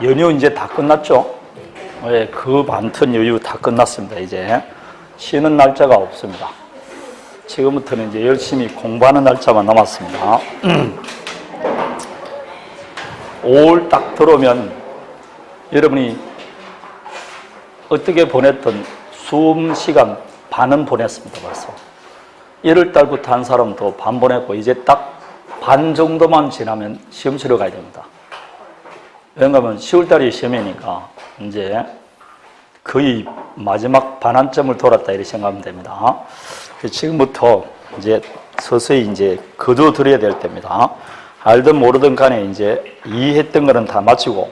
연휴 이제 다 끝났죠? 예, 그 많던 연휴 다 끝났습니다. 이제 쉬는 날짜가 없습니다. 지금부터는 이제 열심히 공부하는 날짜만 남았습니다. 5월 딱 들어오면 여러분이 어떻게 보냈던 수험 시간 반은 보냈습니다. 벌써 1월 달부터 한 사람도 반 보냈고 이제 딱 반 정도만 지나면 시험 치러 가야 됩니다. 왜냐하면 10월 달이 시험이니까 이제 거의 마지막 반환점을 돌았다 이렇게 생각하면 됩니다. 지금부터 이제 서서히 이제 거둬들여야 될 때입니다. 알든 모르든 간에 이제 이해했던 거는 다 마치고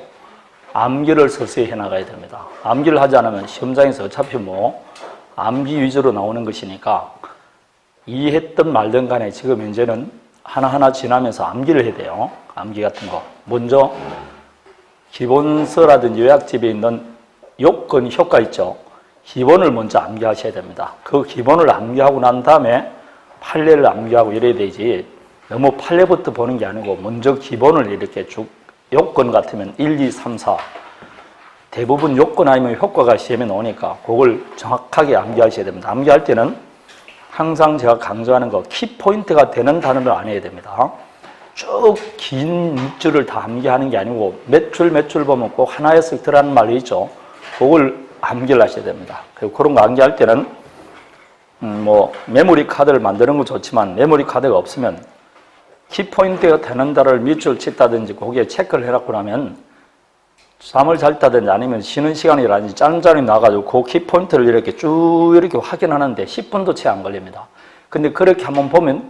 암기를 서서히 해나가야 됩니다. 암기를 하지 않으면 시험장에서 어차피 뭐 암기 위주로 나오는 것이니까 이해했든 말든 간에 지금 현재는 하나하나 지나면서 암기를 해야 돼요. 암기 같은 거. 먼저 기본서라든지 요약집에 있는 요건, 효과 있죠. 기본을 먼저 암기하셔야 됩니다. 그 기본을 암기하고 난 다음에 판례를 암기하고 이래야 되지 너무 판례부터 보는 게 아니고 먼저 기본을 이렇게 쭉 요건 같으면 1, 2, 3, 4 대부분 요건 아니면 효과가 시험에 나오니까 그걸 정확하게 암기하셔야 됩니다. 암기할 때는 항상 제가 강조하는 거 키포인트가 되는 단어를 안 해야 됩니다. 쭉 긴 밑줄을 다 암기하는 게 아니고 몇 줄 보면 꼭 하나에서 들어가는 말이 있죠. 그걸 암기를 하셔야 됩니다. 그리고 그런 거 암기할 때는 뭐 메모리 카드를 만드는 건 좋지만 메모리 카드가 없으면 키포인트가 되는 단어를 밑줄 쳤다든지 거기에 체크를 해놓고 나면 잠을 잤다든지 아니면 쉬는 시간이라든지 짠짠이 나가지고 그 키포인트를 이렇게 쭉 이렇게 확인하는데 10분도 채 안 걸립니다. 근데 그렇게 한번 보면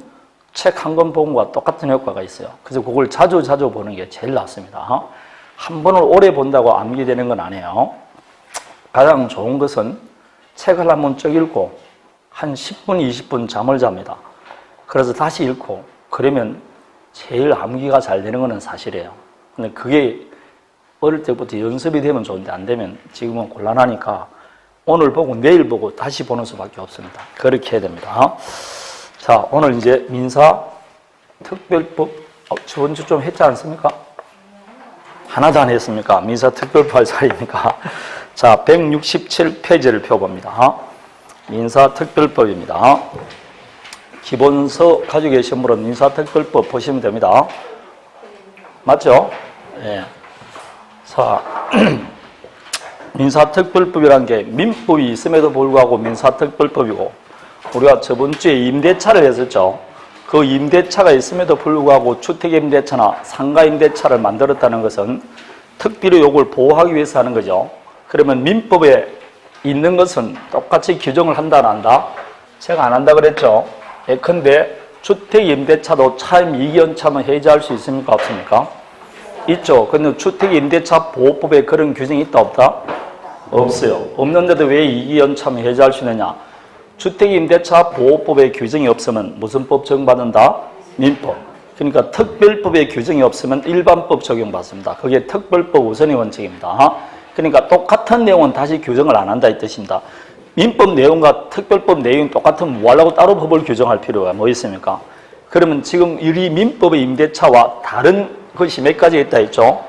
책 한 권 본 것과 똑같은 효과가 있어요. 그래서 그걸 자주 보는 게 제일 낫습니다. 한 번을 오래 본다고 암기되는 건 아니에요. 가장 좋은 것은 책을 한번 쭉 읽고 한 10분, 20분 잠을 잡니다. 그래서 다시 읽고 그러면 제일 암기가 잘 되는 것은 사실이에요. 근데 그게 어릴 때부터 연습이 되면 좋은데 안 되면 지금은 곤란하니까 오늘 보고 내일 보고 다시 보는 수밖에 없습니다. 그렇게 해야 됩니다. 자, 오늘 이제 민사특별법 저번 주 좀 했지 않습니까? 하나도 안 했습니까? 민사특별법 할 사이니까. 자, 167페이지를 펴봅니다. 민사특별법입니다. 기본서 가지고 계신 분은 민사특별법 보시면 됩니다. 맞죠? 예. 자, 민사특별법이라는 게 민법이 있음에도 불구하고 민사특별법이고 우리가 저번 주에 임대차를 했었죠. 그 임대차가 있음에도 불구하고 주택임대차나 상가임대차를 만들었다는 것은 특비로 이걸 보호하기 위해서 하는 거죠. 그러면 민법에 있는 것은 똑같이 규정을 한다 안 한다? 제가 안 한다 그랬죠. 예컨대 주택임대차도 차임 이기연차만 해지할 수 있습니까? 없습니까? 있죠. 근데 주택임대차 보호법에 그런 규정이 있다 없다? 없어요. 없는데도 왜 이기연차만 해지할 수 있느냐? 주택임대차 보호법에 규정이 없으면 무슨 법 적용받는다? 민법. 그러니까 특별법에 규정이 없으면 일반법 적용받습니다. 그게 특별법 우선의 원칙입니다. 그러니까 똑같은 내용은 다시 규정을 안 한다 이 뜻입니다. 민법 내용과 특별법 내용이 똑같으면 뭐 하려고 따로 법을 규정할 필요가 뭐 있습니까? 그러면 지금 이 민법의 임대차와 다른 것이 몇 가지 있다 했죠?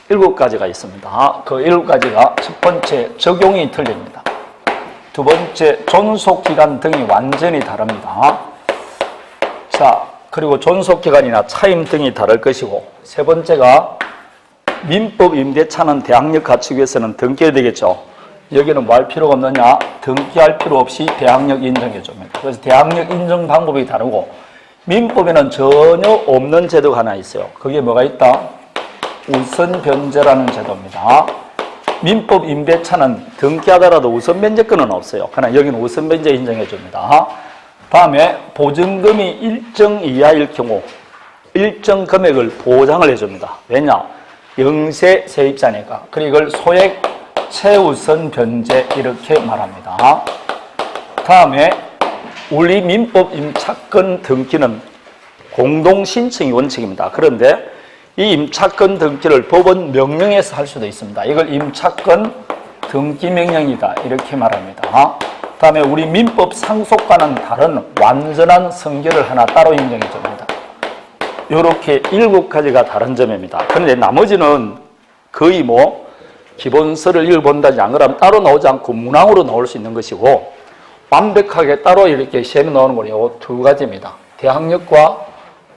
7가지가 있습니다. 그 7가지가 첫 번째 적용이 틀립니다. 두 번째 존속기간 등이 완전히 다릅니다. 자, 그리고 존속기간이나 차임 등이 다를 것이고 세 번째가 민법 임대차는 대항력 갖추기 위해서는 등기해야 되겠죠. 여기는 뭐 할 필요가 없느냐? 등기할 필요 없이 대항력 인정해 줍니다. 그래서 대항력 인정 방법이 다르고 민법에는 전혀 없는 제도가 하나 있어요. 그게 뭐가 있다? 우선 변제라는 제도입니다. 민법 임대차는 등기하더라도 우선 변제권은 없어요. 그러나 여기는 우선 변제 인정해 줍니다. 다음에 보증금이 일정 이하일 경우 일정 금액을 보장을 해줍니다. 왜냐? 영세 세입자니까. 그리고 이걸 소액 최우선 변제 이렇게 말합니다. 다음에 우리 민법 임차권 등기는 공동신청이 원칙입니다. 그런데 이 임차권 등기를 법원 명령에서 할 수도 있습니다. 이걸 임차권 등기 명령이다 이렇게 말합니다. 다음에 우리 민법 상속과는 다른 완전한 성결을 하나 따로 인정해 줍니다. 이렇게 7가지가 다른 점입니다. 그런데 나머지는 거의 뭐 기본서를 읽어본다지 안 그러면 따로 나오지 않고 문항으로 나올 수 있는 것이고 완벽하게 따로 이렇게 시험에 나오는 건 이 두 가지입니다. 대학력과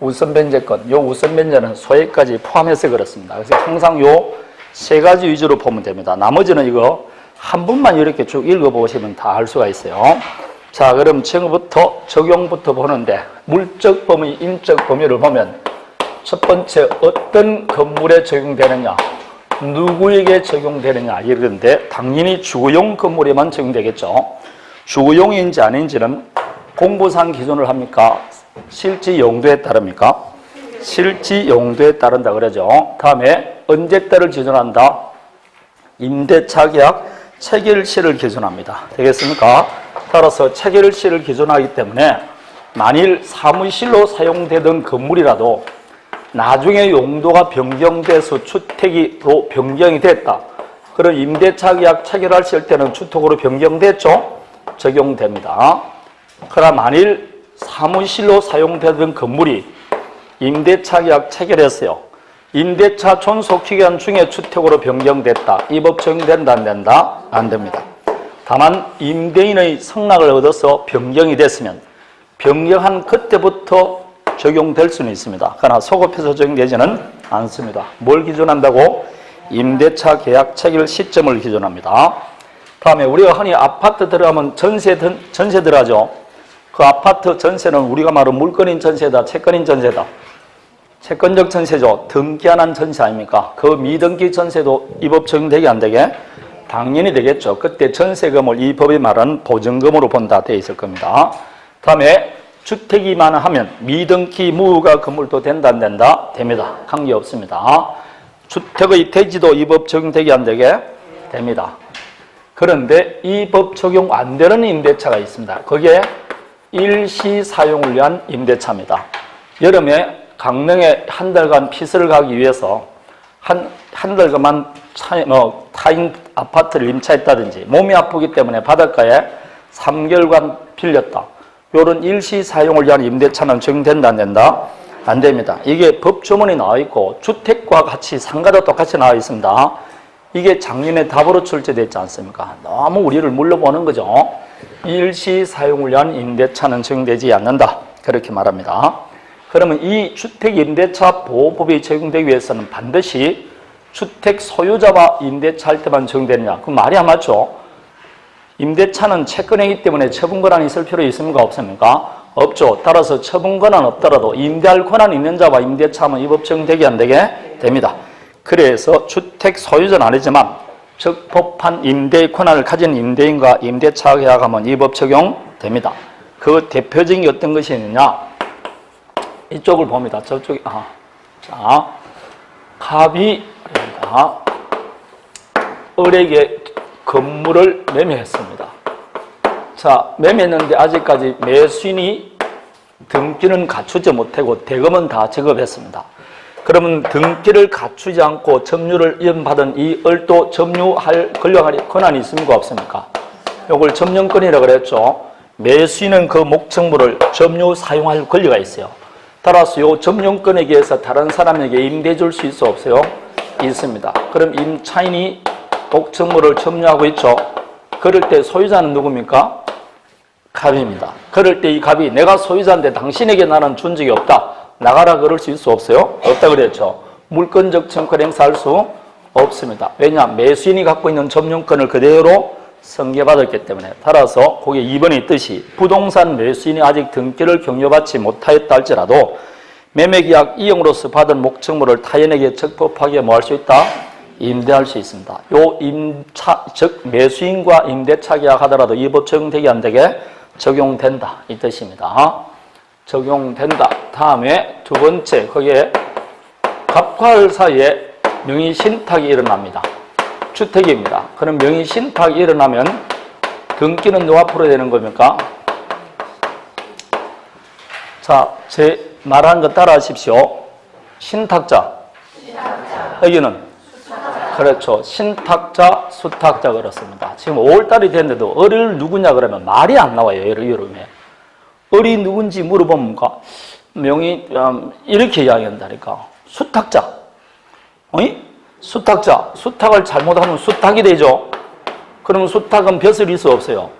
우선변제권. 요 우선변제는 소액까지 포함해서 그렇습니다. 그래서 항상 요 세 가지 위주로 보면 됩니다. 나머지는 이거 한 분만 이렇게 쭉 읽어보시면 다 알 수가 있어요. 자, 그럼 지금부터 적용부터 보는데 물적 범위, 인적 범위를 보면 첫 번째 어떤 건물에 적용되느냐, 누구에게 적용되느냐 이런데 당연히 주거용 건물에만 적용되겠죠. 주거용인지 아닌지는 공부상 기준을 합니까? 실지 용도에 따릅니까? 실지 용도에 따른다 그러죠. 다음에 언제 때를 기준한다? 임대차 계약 체결시를 기준합니다. 되겠습니까? 따라서 체결시를 기준하기 때문에 만일 사무실로 사용되던 건물이라도 나중에 용도가 변경돼서 주택으로 변경이 됐다. 그럼 임대차 계약 체결할 때는 주택으로 변경됐죠? 적용됩니다. 그러나 만일 사무실로 사용되던 건물이 임대차 계약 체결했어요. 임대차 존속 기간 중에 주택으로 변경됐다. 이 법 적용된다 안 된다? 안 됩니다. 다만 임대인의 승낙을 얻어서 변경이 됐으면 변경한 그때부터 적용될 수는 있습니다. 그러나 소급해서 적용되지는 않습니다. 뭘 기준한다고? 임대차 계약 체결 시점을 기준합니다. 다음에 우리가 흔히 아파트 들어가면 전세 들어가죠. 그 아파트 전세는 우리가 말하는 물건인 전세다, 채권인 전세다. 채권적 전세죠. 등기 안 한 전세 아닙니까? 그 미등기 전세도 이 법 적용되게 안 되게? 당연히 되겠죠. 그때 전세금을 이 법이 말하는 보증금으로 본다 되어 있을 겁니다. 다음에 주택이만 하면 미등기 무허가 건물도 된다 안 된다? 됩니다. 관계없습니다. 주택의 대지도 이 법 적용되게 안 되게? 됩니다. 그런데 이 법 적용 안 되는 임대차가 있습니다. 그게 일시 사용을 위한 임대차입니다. 여름에 강릉에 한 달간 피서를 가기 위해서 한 달간만 타인 아파트를 임차했다든지 몸이 아프기 때문에 바닷가에 3개월간 빌렸다. 이런 일시 사용을 위한 임대차는 적용된다 안 된다? 안 됩니다. 이게 법조문이 나와 있고 주택과 같이 상가도 똑같이 나와 있습니다. 이게 작년에 답으로 출제됐지 않습니까? 너무 우리를 물러보는 거죠. 일시 사용을 위한 임대차는 적용되지 않는다. 그렇게 말합니다. 그러면 이 주택임대차 보호법이 적용되기 위해서는 반드시 주택 소유자와 임대차 할 때만 적용되느냐? 그럼 말이 안 맞죠? 임대차는 채권이기 때문에 처분 권한이 있을 필요 있습니까? 없습니까? 없죠. 따라서 처분 권한 없더라도 임대할 권한 있는 자와 임대차하면 이 법 적용되게 안 되게 됩니다. 그래서 주택 소유자는 아니지만 적법한 임대의 권한을 가진 임대인과 임대차 계약하면 이 법 적용됩니다. 그 대표적인 어떤 것이 있느냐? 이쪽을 봅니다. 저쪽이 자, 갑이 을에게 건물을 매매했습니다. 자, 매매했는데 아직까지 매수인이 등기는 갖추지 못하고 대금은 다 지급했습니다. 그러면 등기를 갖추지 않고 점유를 이전받은 이 을도 점유할 권한이 있습니까? 없습니까? 이걸 점령권이라고 그랬죠. 매수인은 그 목적물을 점유 사용할 권리가 있어요. 따라서 이 점용권에 의해서 다른 사람에게 임대해 줄 수 있어 없어요? 있습니다. 그럼 임차인이 목적물을 점유하고 있죠. 그럴 때 소유자는 누굽니까? 갑입니다. 그럴 때 이 갑이 내가 소유자인데 당신에게 나는 준 적이 없다. 나가라 그럴 수 있어 없어요? 없다 그랬죠. 물권적 청구권 행사할 수 없습니다. 왜냐? 매수인이 갖고 있는 점용권을 그대로 승계받았기 때문에. 따라서 거기에 2번에 있듯이 부동산 매수인이 아직 등기를 경료받지 못하였다 할지라도 매매계약 이용으로서 받은 목적물을 타인에게 적법하게 뭐 할 수 있다? 임대할 수 있습니다. 즉 매수인과 임대차 계약하더라도 이 법 적용되게 안 되게? 적용된다 이 뜻입니다. 적용된다. 다음에 두 번째, 거기에 갑과 을 사이에 명의신탁이 일어납니다. 주택입니다. 그럼 명의신탁이 일어나면 등기는 누가 풀어야 되는 겁니까? 자, 제 말한 거 따라 하십시오. 신탁자. 여기는? 그렇죠. 신탁자, 수탁자 그렇습니다. 지금 5월달이 됐는데도 을을 누구냐 그러면 말이 안 나와요. 여름에. 을이 누군지 물어보면 명의 이렇게 이야기한다니까. 수탁자. 어이? 수탁자, 수탁을 잘못하면 수탁이 되죠. 그러면 수탁은 벼슬이 있어 없어요?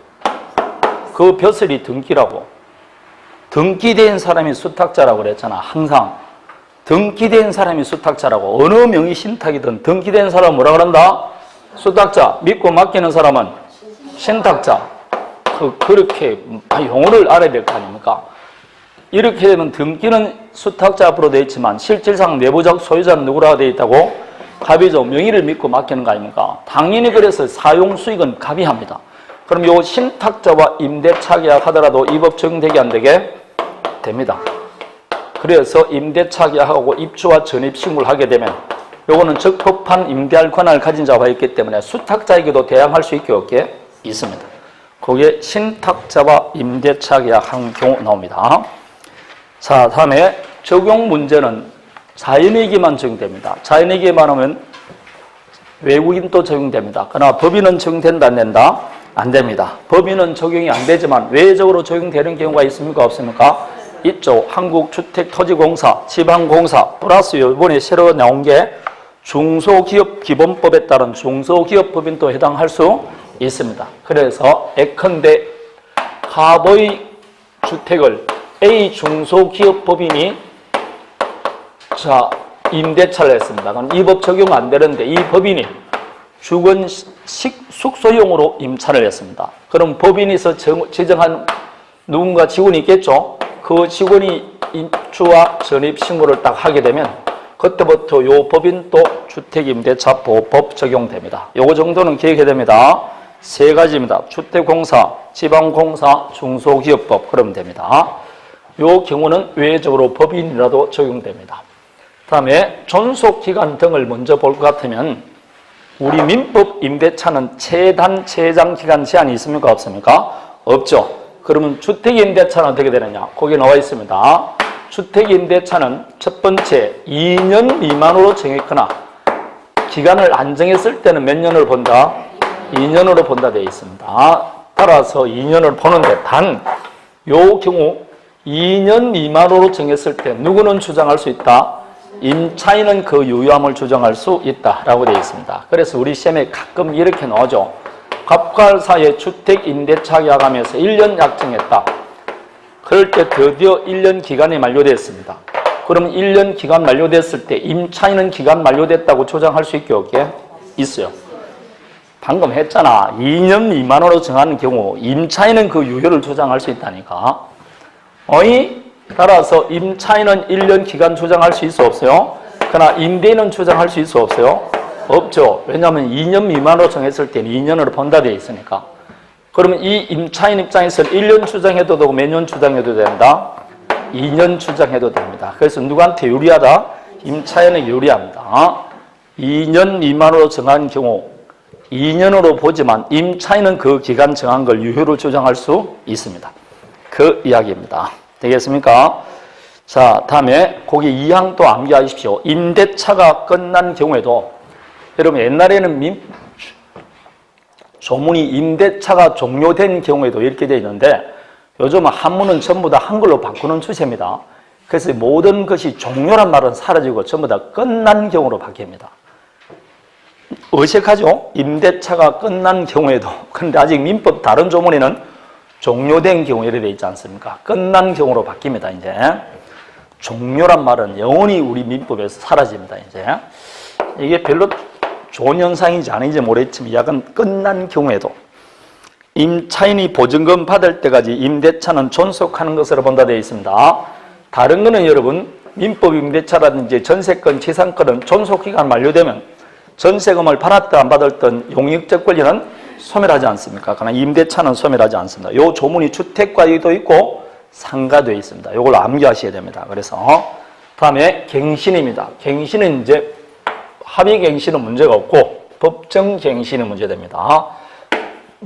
그 벼슬이 등기라고. 등기된 사람이 수탁자라고 그랬잖아. 항상 등기된 사람이 수탁자라고. 어느 명의 신탁이든 등기된 사람은 뭐라 그런다? 수탁자. 믿고 맡기는 사람은 신탁자. 그렇게 용어를 알아야 될 거 아닙니까? 이렇게 되면 등기는 수탁자 앞으로 되어 있지만 실질상 내부적 소유자는 누구라고 되어 있다고? 갑이죠. 명의를 믿고 맡기는 거 아닙니까? 당연히 그래서 사용 수익은 갑이 합니다. 그럼 요 신탁자와 임대차 계약하더라도 이 법 적용되게 안 되게? 됩니다. 그래서 임대차 계약하고 입주와 전입 신고를 하게 되면 요거는 적법한 임대할 권한을 가진 자가 있기 때문에 수탁자에게도 대항할 수 있게 없게 있습니다. 거기에 신탁자와 임대차 계약한 경우 나옵니다. 자, 다음에 적용 문제는 자연에게만 적용됩니다. 자연에게만 하면 외국인도 적용됩니다. 그러나 법인은 적용된다, 안 된다? 안 됩니다. 법인은 적용이 안 되지만 외적으로 적용되는 경우가 있습니까? 없습니까? 있죠. 한국주택토지공사, 지방공사, 플러스 이번에 새로 나온 게 중소기업기본법에 따른 중소기업법인도 해당할 수 있습니다. 그래서 예컨대 갑의 주택을 A 중소기업법인이 임대차를 했습니다. 그럼 이 법 적용 안 되는데 이 법인이 주건 숙소용으로 임차를 했습니다. 그럼 법인에서 지정한 누군가 직원이 있겠죠? 그 직원이 입주와 전입 신고를 딱 하게 되면 그때부터 요 법인도 주택임대차보호법 적용됩니다. 요거 정도는 기억해야 됩니다. 세 가지입니다. 주택공사, 지방공사, 중소기업법 그러면 됩니다. 요 경우는 외적으로 법인이라도 적용됩니다. 다음에 존속기간 등을 먼저 볼 것 같으면 우리 민법 임대차는 최단 최장 기간 제한이 있습니까? 없습니까? 없죠. 그러면 주택임대차는 어떻게 되느냐? 거기 나와 있습니다. 주택임대차는 첫 번째 2년 미만으로 정했거나 기간을 안 정했을 때는 몇 년을 본다? 2년으로 본다 되어 있습니다. 따라서 2년을 보는데 단 요 경우 2년 미만으로 정했을 때 누구는 주장할 수 있다? 임차인은 그 유효함을 주장할 수 있다라고 되어 있습니다. 그래서 우리 시험에 가끔 이렇게 나오죠. 갑과사의 주택임대차 계약하면서 1년 약정했다. 그럴 때 드디어 1년 기간이 만료됐습니다. 그럼 1년 기간 만료됐을 때 임차인은 기간 만료됐다고 주장할 수 있게 없게 있어요. 방금 했잖아. 2년 미만으로 정하는 경우 임차인은 그 유효를 주장할 수 있다니까. 따라서 임차인은 1년 기간 주장할 수 있어 없어요? 그러나 임대인은 주장할 수 있어 없어요? 없죠. 왜냐하면 2년 미만으로 정했을 때는 2년으로 본다 되어 있으니까. 그러면 이 임차인 입장에서는 1년 주장해도 되고 몇 년 주장해도 된다? 2년 주장해도 됩니다. 그래서 누구한테 유리하다? 임차인에 유리합니다. 2년 미만으로 정한 경우 2년으로 보지만 임차인은 그 기간 정한 걸 유효를 주장할 수 있습니다. 그 이야기입니다. 되겠습니까? 자, 다음에 거기 2항 또 암기하십시오. 임대차가 끝난 경우에도 여러분 옛날에는 조문이 임대차가 종료된 경우에도 이렇게 되어 있는데 요즘은 한문은 전부 다 한글로 바꾸는 추세입니다. 그래서 모든 것이 종료란 말은 사라지고 전부 다 끝난 경우로 바뀝니다. 어색하죠? 임대차가 끝난 경우에도. 그런데 아직 민법 다른 조문에는 종료된 경우 이렇게 되어 있지 않습니까? 끝난 경우로 바뀝니다, 이제. 종료란 말은 영원히 우리 민법에서 사라집니다, 이제. 이게 별로 좋은 현상인지 아닌지 모르겠지만 약간 끝난 경우에도 임차인이 보증금 받을 때까지 임대차는 존속하는 것으로 본다 되어 있습니다. 다른 거는 여러분 민법 임대차라든지 전세권, 지상권은 존속기간 만료되면 전세금을 받았든 안 받았든 용역적 권리는 소멸하지 않습니까? 그러나 임대차는 소멸하지 않습니다. 요 조문이 주택과도 있고 상가도 있습니다. 요걸 암기하셔야 됩니다. 그래서 다음에 갱신입니다. 갱신은 이제 합의갱신은 문제가 없고 법정갱신은 문제됩니다.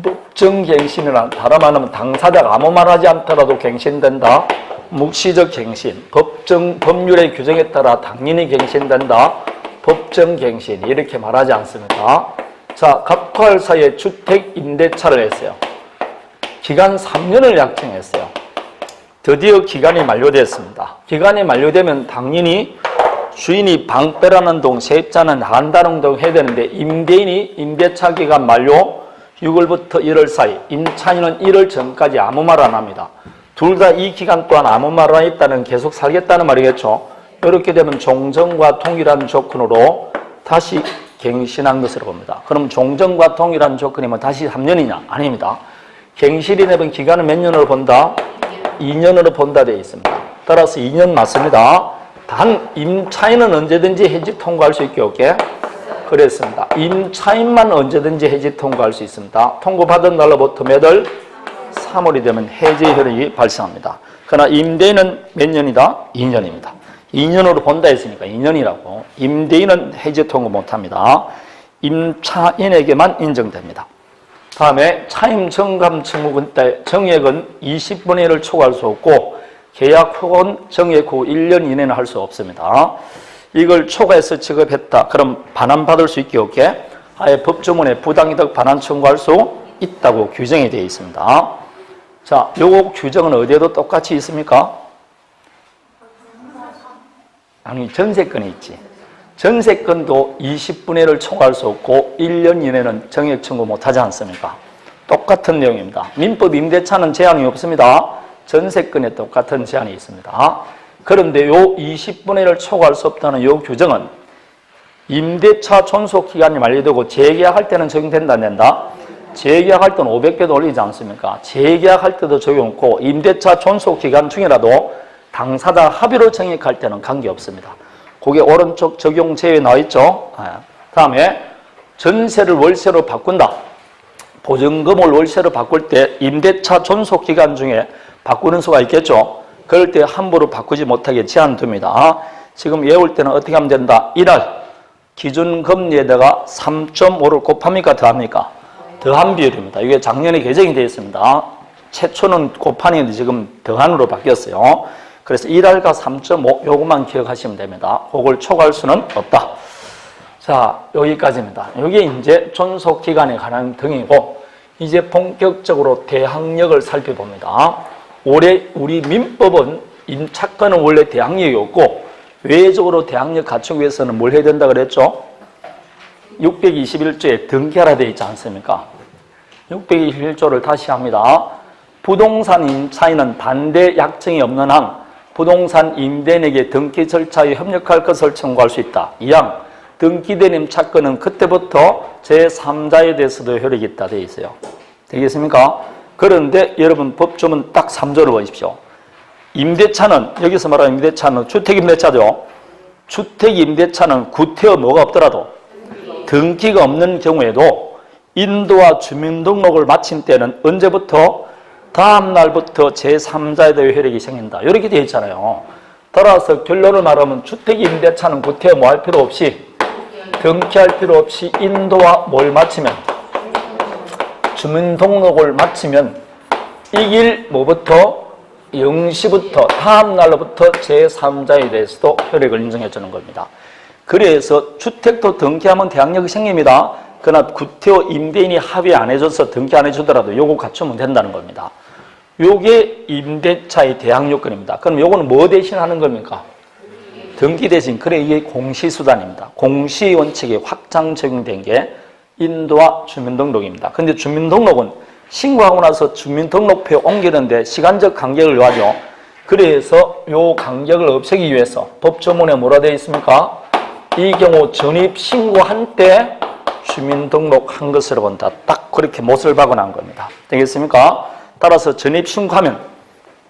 법정갱신이란 다른 말하면 당사자가 아무 말 하지 않더라도 갱신된다. 묵시적 갱신, 법률의 규정에 따라 당연히 갱신된다. 법정갱신 이렇게 말하지 않습니까? 자, 갑과 을 사이에 주택 임대차를 했어요. 기간 3년을 약정했어요. 드디어 기간이 만료됐습니다. 기간이 만료되면 당연히 주인이 방 빼라는 동, 세입자는 나간다는 동 해야 되는데 임대인이 임대차 기간 만료 6월부터 1월 사이, 임차인은 1월 전까지 아무 말 안 합니다. 둘 다 이 기간 동안 아무 말 안 했다는 계속 살겠다는 말이겠죠. 이렇게 되면 종전과 동일한 조건으로 다시 갱신한 것으로 봅니다. 그럼 종전과 동일한 조건이면 다시 3년이냐? 아닙니다. 갱신이 되면 기간은 몇 년으로 본다? 2년으로 본다 되어 있습니다. 따라서 2년 맞습니다. 단 임차인은 언제든지 해지 통과할 수 있게 없게 그랬습니다. 임차인만 언제든지 해지 통과할 수 있습니다. 통고받은 날로부터 몇 월? 3월이 되면 해지 효력이 발생합니다. 그러나 임대인은 몇 년이다? 2년입니다. 2년으로 본다 했으니까 2년이라고. 임대인은 해지 통고 못합니다. 임차인에게만 인정됩니다. 다음에 차임 정감 청구권 때 정액은 20분의 1을 초과할 수 없고 계약 혹은 정액 후 1년 이내는 할 수 없습니다. 이걸 초과해서 지급했다. 그럼 반환받을 수 있게 없게 아예 법조문에 부당이득 반환 청구할 수 있다고 규정이 되어 있습니다. 자, 요거 규정은 어디에도 똑같이 있습니까? 아니, 전세권에 있지. 전세권도 20분의 1을 초과할 수 없고 1년 이내는 정액 청구 못하지 않습니까? 똑같은 내용입니다. 민법 임대차는 제한이 없습니다. 전세권에 똑같은 제한이 있습니다. 그런데 요 20분의 1을 초과할 수 없다는 요 규정은 임대차 존속 기간이 만료되고 재계약할 때는 적용된다 안 된다? 재계약할 때는 500배도 올리지 않습니까? 재계약할 때도 적용 없고 임대차 존속 기간 중이라도 당사자 합의로 정액할 때는 관계없습니다. 그게 오른쪽 적용 제외 나와 있죠? 다음에 전세를 월세로 바꾼다. 보증금을 월세로 바꿀 때 임대차 존속 기간 중에 바꾸는 수가 있겠죠? 그럴 때 함부로 바꾸지 못하게 제한됩니다. 지금 외울 때는 어떻게 하면 된다? 이날 기준금리에다가 3.5를 곱합니까? 더합니까? 더한 비율입니다. 이게 작년에 개정이 되어 있습니다. 최초는 곱한인데 지금 더한으로 바뀌었어요. 그래서 1할과 3.5 요것만 기억하시면 됩니다. 그걸 초과할 수는 없다. 자, 여기까지입니다. 이게 이제 존속기간에 관한 등이고 이제 본격적으로 대항력을 살펴봅니다. 올해 우리 민법은 임차권은 원래 대항력이 없고 외적으로 대항력 갖추기 위해서는 뭘 해야 된다 그랬죠? 621조에 등기하라 되어 있지 않습니까? 621조를 다시 합니다. 부동산 임차인은 반대 약정이 없는 한 부동산 임대인에게 등기 절차에 협력할 것을 청구할 수 있다. 이항 등기된 임차권은 그때부터 제3자에 대해서도 효력이 있다 되어 있어요. 되겠습니까? 그런데 여러분 법조문 딱 3조를 보십시오. 임대차는 여기서 말하는 임대차는 주택임대차죠. 주택임대차는 구태여 뭐가 없더라도 등기가 없는 경우에도 인도와 주민등록을 마친 때는 언제부터? 다음 날부터 제3자에 대해 효력이 생긴다. 이렇게 되어 있잖아요. 따라서 결론을 말하면 주택임대차는 구태여 뭐 할 필요 없이 등기할 필요 없이 인도와 뭘 마치면 주민등록을 마치면 이길 뭐부터? 0시부터 다음 날로부터 제3자에 대해서도 효력을 인정해 주는 겁니다. 그래서 주택도 등기하면 대항력이 생깁니다. 그러나 구태여 임대인이 합의 안 해줘서 등기 안 해주더라도 요거 갖추면 된다는 겁니다. 요게 임대차의 대항요건입니다. 그럼 요거는 뭐 대신 하는 겁니까? 등기 대신. 그래 이게 공시수단입니다. 공시원칙이 확장 적용된 게 인도와 주민등록입니다. 근데 주민등록은 신고하고 나서 주민등록표에 옮기는데 시간적 간격을 요하죠. 그래서 요 간격을 없애기 위해서 법조문에 뭐라 되어 있습니까? 이 경우 전입신고한 때 주민등록한 것으로 본다. 딱 그렇게 못을 박아놓은 겁니다. 되겠습니까? 따라서 전입신고하면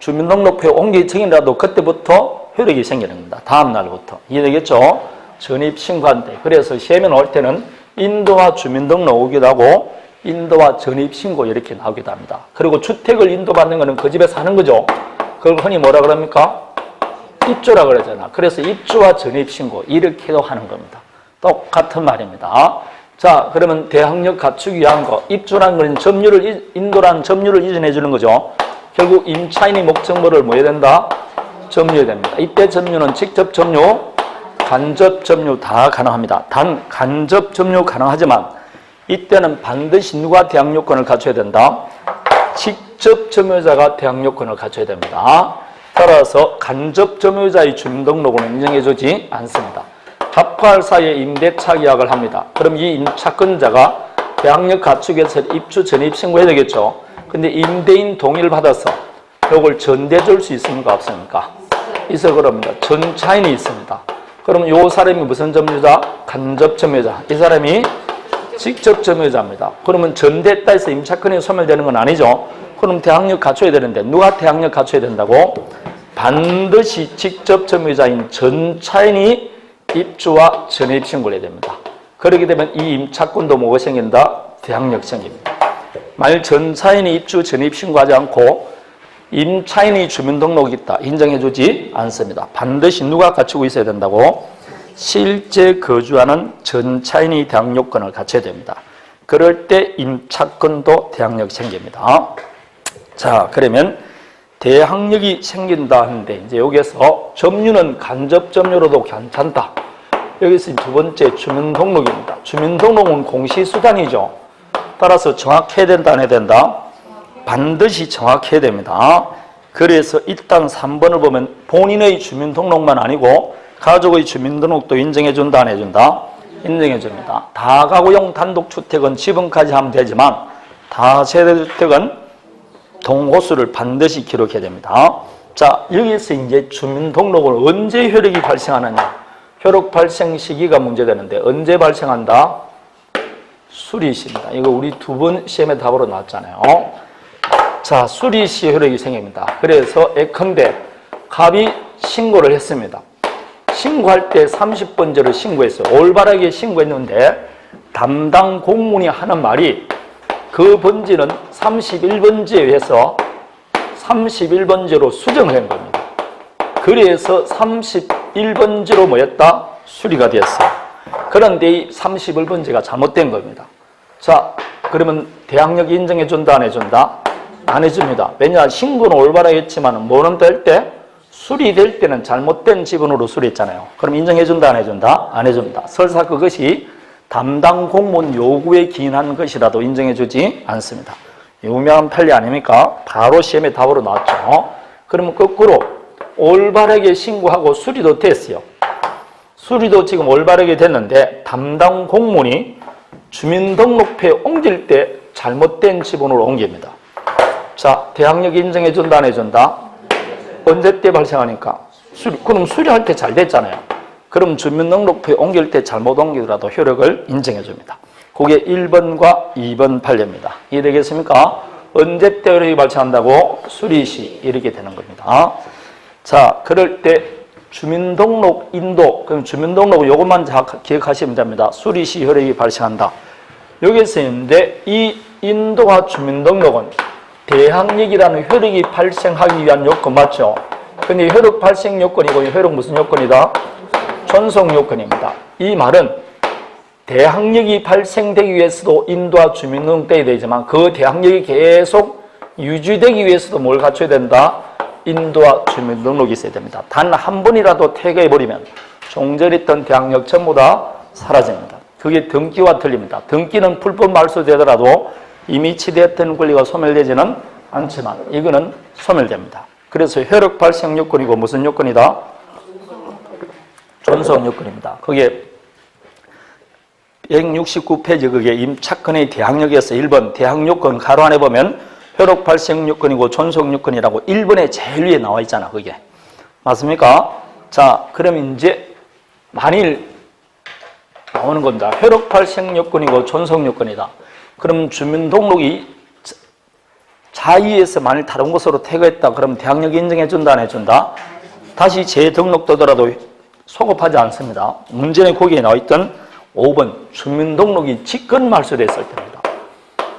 주민등록표에 옮기 전이라도 그때부터 효력이 생기는 겁니다. 다음 날부터. 이해되겠죠? 전입신고한 때. 그래서 시험에 나올 때는 인도와 주민등록 오기도 하고 인도와 전입신고 이렇게 나오기도 합니다. 그리고 주택을 인도받는 것은 그 집에 사는 거죠. 그걸 흔히 뭐라 그럽니까? 입주라 그러잖아. 그래서 입주와 전입신고 이렇게도 하는 겁니다. 똑같은 말입니다. 자, 그러면 대항력 갖추기 위한 거. 입주라는 건 점유를, 인도라는 점유를 이전해 주는 거죠. 결국 임차인이 목적물을 뭐 해야 된다? 점유해야 됩니다. 이때 점유는 직접 점유, 간접 점유 다 가능합니다. 단 간접 점유 가능하지만 이때는 반드시 누가 대항력권을 갖춰야 된다? 직접 점유자가 대항력권을 갖춰야 됩니다. 따라서 간접 점유자의 주민등록은 인정해주지 않습니다. 합파할 사이에 임대차 계약을 합니다. 그럼 이 임차권자가 대항력 가축에서 입주 전입 신고해야 되겠죠. 근데 임대인 동의를 받아서 이걸 전대해 줄 수 있습니까? 없습니까? 있어. 그럽니다. 전차인이 있습니다. 그럼 이 사람이 무슨 점유자? 간접 점유자. 이 사람이 직접 점유자입니다. 그러면 전대했다 해서 임차권이 소멸되는 건 아니죠. 그럼 대항력 갖춰야 되는데 누가 대항력 갖춰야 된다고? 반드시 직접 점유자인 전차인이 입주와 전입 신고를 해야 됩니다. 그렇게 되면 이 임차권도 뭐가 생긴다? 대항력 생깁니다. 만일 전차인이 입주 전입 신고하지 않고 임차인이 주민등록이 있다. 인정해주지 않습니다. 반드시 누가 갖추고 있어야 된다고? 실제 거주하는 전차인이 대항력권을 갖춰야 됩니다. 그럴 때 임차권도 대항력이 생깁니다. 자, 그러면 대항력이 생긴다 하는데 이제 여기서 점유는 간접 점유로도 괜찮다. 여기서 두 번째 주민등록입니다. 주민등록은 공시수단이죠. 따라서 정확해야 된다, 안 해야 된다? 반드시 정확해야 됩니다. 그래서 일단 3번을 보면 본인의 주민등록만 아니고 가족의 주민등록도 인정해준다, 안 해준다? 인정해줍니다. 다가구용 단독주택은 지분까지 하면 되지만 다세대주택은 동호수를 반드시 기록해야 됩니다. 자, 여기서 이제 주민등록을 언제 효력이 발생하느냐? 효력 발생 시기가 문제되는데 언제 발생한다? 수리시입니다. 이거 우리 두 번 시험에 답으로 나왔잖아요. 자, 수리시 효력이 생깁니다. 그래서 예컨대 갑이 신고를 했습니다. 신고할 때 30번째로 신고했어요. 올바르게 신고했는데 담당 공무원이 하는 말이 그 번지는 31번지에 의해서 31번지로 수정을 한 겁니다. 그래서 31번지로 뭐였다? 수리가 됐어요. 그런데 이 31번지가 잘못된 겁니다. 자, 그러면 대항력이 인정해준다, 안 해준다? 안 해줍니다. 왜냐? 신고는 올바르게 했지만 뭐는 될 때? 수리될 때는 잘못된 지분으로 수리했잖아요. 그럼 인정해준다, 안 해준다? 안 해줍니다. 설사 그것이 담당 공무원 요구에 기인한 것이라도 인정해주지 않습니다. 유명한 판례 아닙니까? 바로 시험에 답으로 나왔죠. 그러면 거꾸로 올바르게 신고하고 수리도 됐어요. 수리도 지금 올바르게 됐는데 담당 공무원이 주민등록표에 옮길 때 잘못된 지분으로 옮깁니다. 자, 대항력이 인정해준다, 안 해준다? 언제 때 발생하니까? 그럼 수리할 때 잘 됐잖아요. 그럼 주민등록표에 옮길 때 잘못 옮기더라도 효력을 인정해줍니다. 그게 1번과 2번 판례입니다. 이해되겠습니까? 언제 때 효력이 발생한다고? 수리시 이렇게 되는 겁니다. 자, 그럴 때 주민등록 인도, 그럼 주민등록은 이것만 기억하시면 됩니다. 수리시 효력이 발생한다. 여기서 있는데 이 인도와 주민등록은 대항력이라는 효력이 발생하기 위한 요건 맞죠? 근데 효력 발생 요건이고 효력 무슨 요건이다? 존속 요건입니다. 이 말은 대항력이 발생되기 위해서도 인도와 주민등록 돼야 되지만 그 대항력이 계속 유지되기 위해서도 뭘 갖춰야 된다? 인도와 주민등록이 있어야 됩니다. 단 한 번이라도 퇴거해버리면 종전했던 대항력 전부 다 사라집니다. 그게 등기와 틀립니다. 등기는 불법 말소되더라도 이미 취득했던 권리가 소멸되지는 않지만 이거는 소멸됩니다. 그래서 효력 발생 요건이고 무슨 요건이다? 존속 요건입니다. 그게 169페이지 그게 임차권의 대항력에서 1번 대항요건 가로 안에 보면 효력 발생 요건이고 존속 요건이라고 1번에 제일 위에 나와 있잖아. 그게 맞습니까? 자, 그럼 이제 만일 나오는 겁니다. 효력 발생 요건이고 존속 요건이다. 그럼 주민등록이 자의에서 만일 다른 곳으로 퇴거했다. 그럼 대항력이 인정해준다, 안 해준다? 다시 재등록되더라도 소급하지 않습니다. 문제는 거기에 나와있던 5번 주민등록이 직권 말소됐을 때입니다.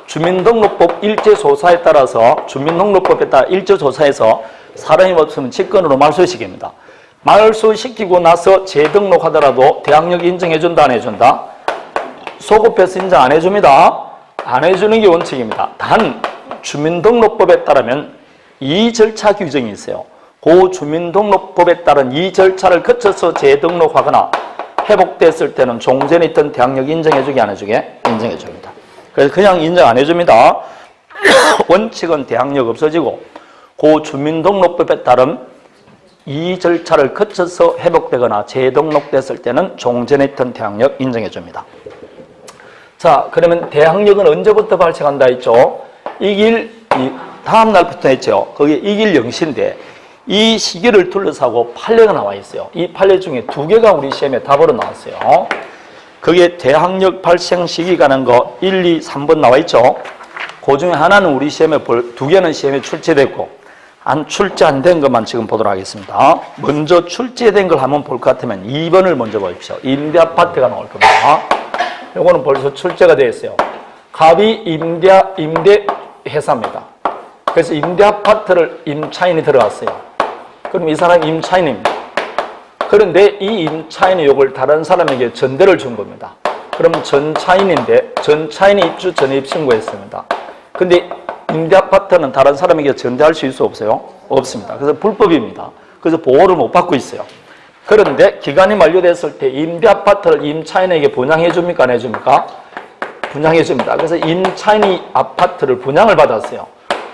주민등록법 일제조사에 따라서 주민등록법에 따라 일제조사에서 사람이 없으면 직권으로 말소시킵니다. 말소시키고 나서 재등록하더라도 대항력이 인정해준다, 안 해준다? 소급해서 인정 안 해줍니다. 안 해주는 게 원칙입니다. 단 주민등록법에 따르면 이 절차 규정이 있어요. 그 주민등록법에 따른 이 절차를 거쳐서 재등록하거나 회복됐을 때는 종전에 있던 대항력이 인정해주게, 안 해주게? 인정해줍니다. 그래서 그냥 인정 안 해줍니다. 원칙은 대항력 없어지고 그 주민등록법에 따른 이 절차를 거쳐서 회복되거나 재등록됐을 때는 종전했던 대항력 인정해 줍니다. 자, 그러면 대항력은 언제부터 발생한다 했죠? 다음 날부터 했죠. 거기에 이길 0시인데 이 시기를 둘러싸고 판례가 나와 있어요. 이 판례 중에 2개가 우리 시험에 답으로 나왔어요. 거기에 대항력 발생 시기가는 거 1, 2, 3번 나와 있죠. 그 중에 하나는 우리 시험에 2개는 시험에 출제됐고 출제 안 된 것만 지금 보도록 하겠습니다. 먼저 출제된 걸 한번 볼 것 같으면 2번을 먼저 보십시오. 임대 아파트가 나올 겁니다. 요거는 벌써 출제가 되어 있어요. 갑이 임대 회사입니다. 그래서 임대 아파트를 임차인이 들어갔어요. 그럼 이 사람이 임차인입니다. 그런데 이 임차인이 이걸 다른 사람에게 전대를 준 겁니다. 그럼 전차인인데 전차인이 입주 전입 신고했습니다. 근데 임대 아파트는 다른 사람에게 전대할 수 있어 없어요? 없습니다. 그래서 불법입니다. 그래서 보호를 못 받고 있어요. 그런데 기간이 만료됐을 때 임대 아파트를 임차인에게 분양해 줍니까? 안 해줍니까? 분양해 줍니다. 그래서 임차인이 아파트를 분양을 받았어요.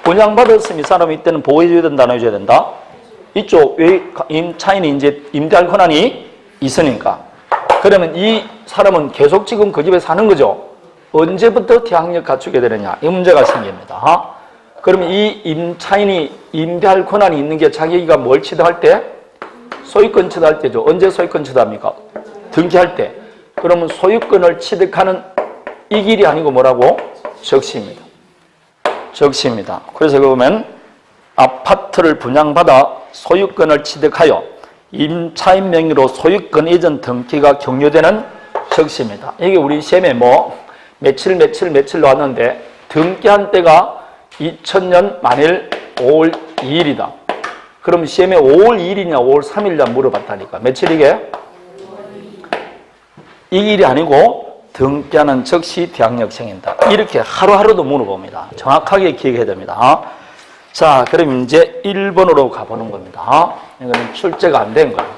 분양받았으면 이 사람이 이때는 보호해 줘야 된다, 안 해줘야 된다? 이쪽 왜 임차인이 이제 임대할 권한이 있으니까. 그러면 이 사람은 계속 지금 그 집에 사는 거죠. 언제부터 대항력 갖추게 되느냐? 이 문제가 생깁니다. 그러면 이 임차인이 임대할 권한이 있는 게 자기가 뭘 취득할 때? 소유권 취득할 때죠. 언제 소유권 취득합니까? 등기할 때. 그러면 소유권을 취득하는 이 길이 아니고 뭐라고? 적시입니다. 적시입니다. 그래서 그러면 아파트를 분양받아 소유권을 취득하여 임차인 명의로 소유권 이전 등기가 격려되는 적시입니다. 이게 우리 시험에 며칠 나왔는데 등기한 때가 2000년 만일 5월 2일이다. 그럼 시험에 5월 2일이냐 5월 3일이냐 물어봤다니까. 며칠이게? 이 일이 아니고 등기하는 적시 대항력생입니다. 이렇게 하루하루도 물어봅니다. 정확하게 기억해야 됩니다. 자, 그럼 이제 1번으로 가보는 겁니다. 이거는 출제가 안 된 겁니다.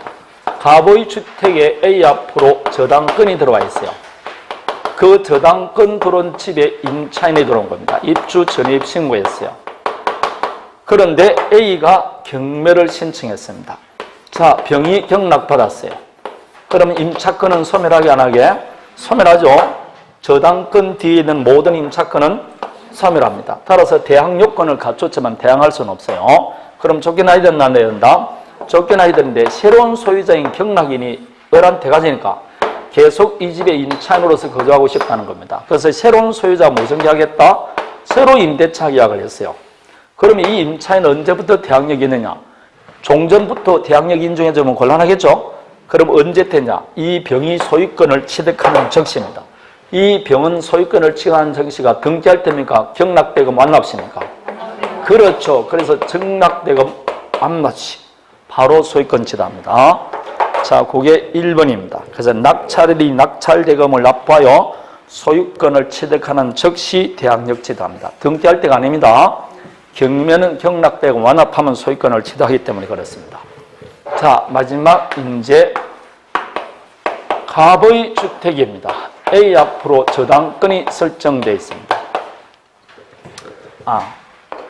갑의 주택에 A 앞으로 저당권이 들어와 있어요. 그 저당권 들어온 집에 임차인이 들어온 겁니다. 입주 전입 신고했어요. 그런데 A가 경매를 신청했습니다. 자, 병이 경락받았어요. 그러면 임차권은 소멸하게 안 하게? 소멸하죠. 저당권 뒤에 있는 모든 임차권은 소멸합니다. 따라서 대항요건을 갖췄지만 대항할 수는 없어요. 그럼 쫓겨나야 된다, 안 된다? 쫓겨나야 되는데 새로운 소유자인 경락인이 11대가지니까 계속 이 집에 임차인으로서 거주하고 싶다는 겁니다. 그래서 새로운 소유자가 무슨 계약했다? 새로 임대차 계약을 했어요. 그러면 이 임차인은 언제부터 대항력이 있느냐? 종전부터 대항력 인정해주면 곤란하겠죠? 그럼 언제 되냐? 이 병이 소유권을 취득하는 적시입니다. 이 병은 소유권을 취득하는 적시가 등기할 때입니까? 경락대금 완납시입니까? 그렇죠. 그래서 경락대금 완납시. 바로 소유권 취득합니다. 자, 그게 1번입니다. 그래서 낙찰대금을 납부하여 소유권을 취득하는 적시 대항력 취득합니다. 등기할 때가 아닙니다. 경매는 경락대금 완납하면 소유권을 취득하기 때문에 그렇습니다. 자, 마지막 이제 갑의 주택입니다. A 앞으로 저당권이 설정되어 있습니다.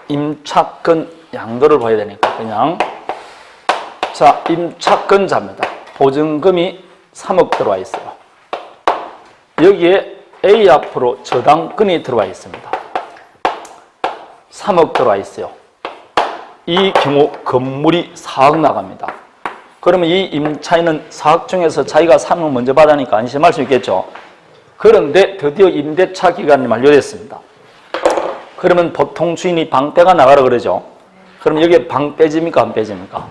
임차권 양도를 봐야 되니까 그냥. 자, 임차권자입니다. 보증금이 3억 들어와 있어요. 여기에 A 앞으로 저당권이 들어와 있습니다. 3억 들어와 있어요. 이 경우 건물이 4억 나갑니다. 그러면 이 임차인은 4억 중에서 자기가 3억 먼저 받으니까 안심할 수 있겠죠. 그런데 드디어 임대차 기간이 만료됐습니다. 그러면 보통 주인이 방 빼가 나가라 그러죠. 그럼 여기에 방 빼집니까 안 빼집니까?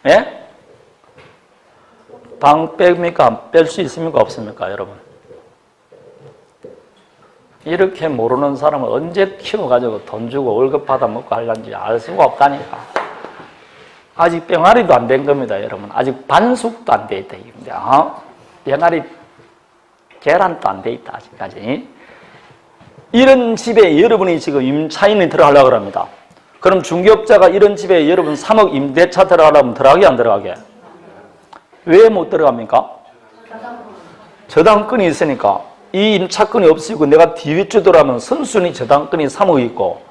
예? 방 뺍니까? 뺄 수 있습니까? 없습니까? 여러분. 이렇게 모르는 사람을 언제 키워가지고 돈 주고 월급 받아 먹고 하려는지 알 수가 없다니까. 아직 병아리도 안 된 겁니다, 여러분. 아직 반숙도 안 돼 있다. 병아리 계란도 안 돼 있다, 아직까지. 이런 집에 여러분이 지금 임차인이 들어가려고 합니다. 그럼 중개업자가 이런 집에 여러분 3억 임대차 들어가려면 들어가게 안 들어가게? 왜 못 들어갑니까? 저당권이 있으니까. 이 임차권이 없이고 내가 뒤집주더라면 선순위 저당권이 3억 있고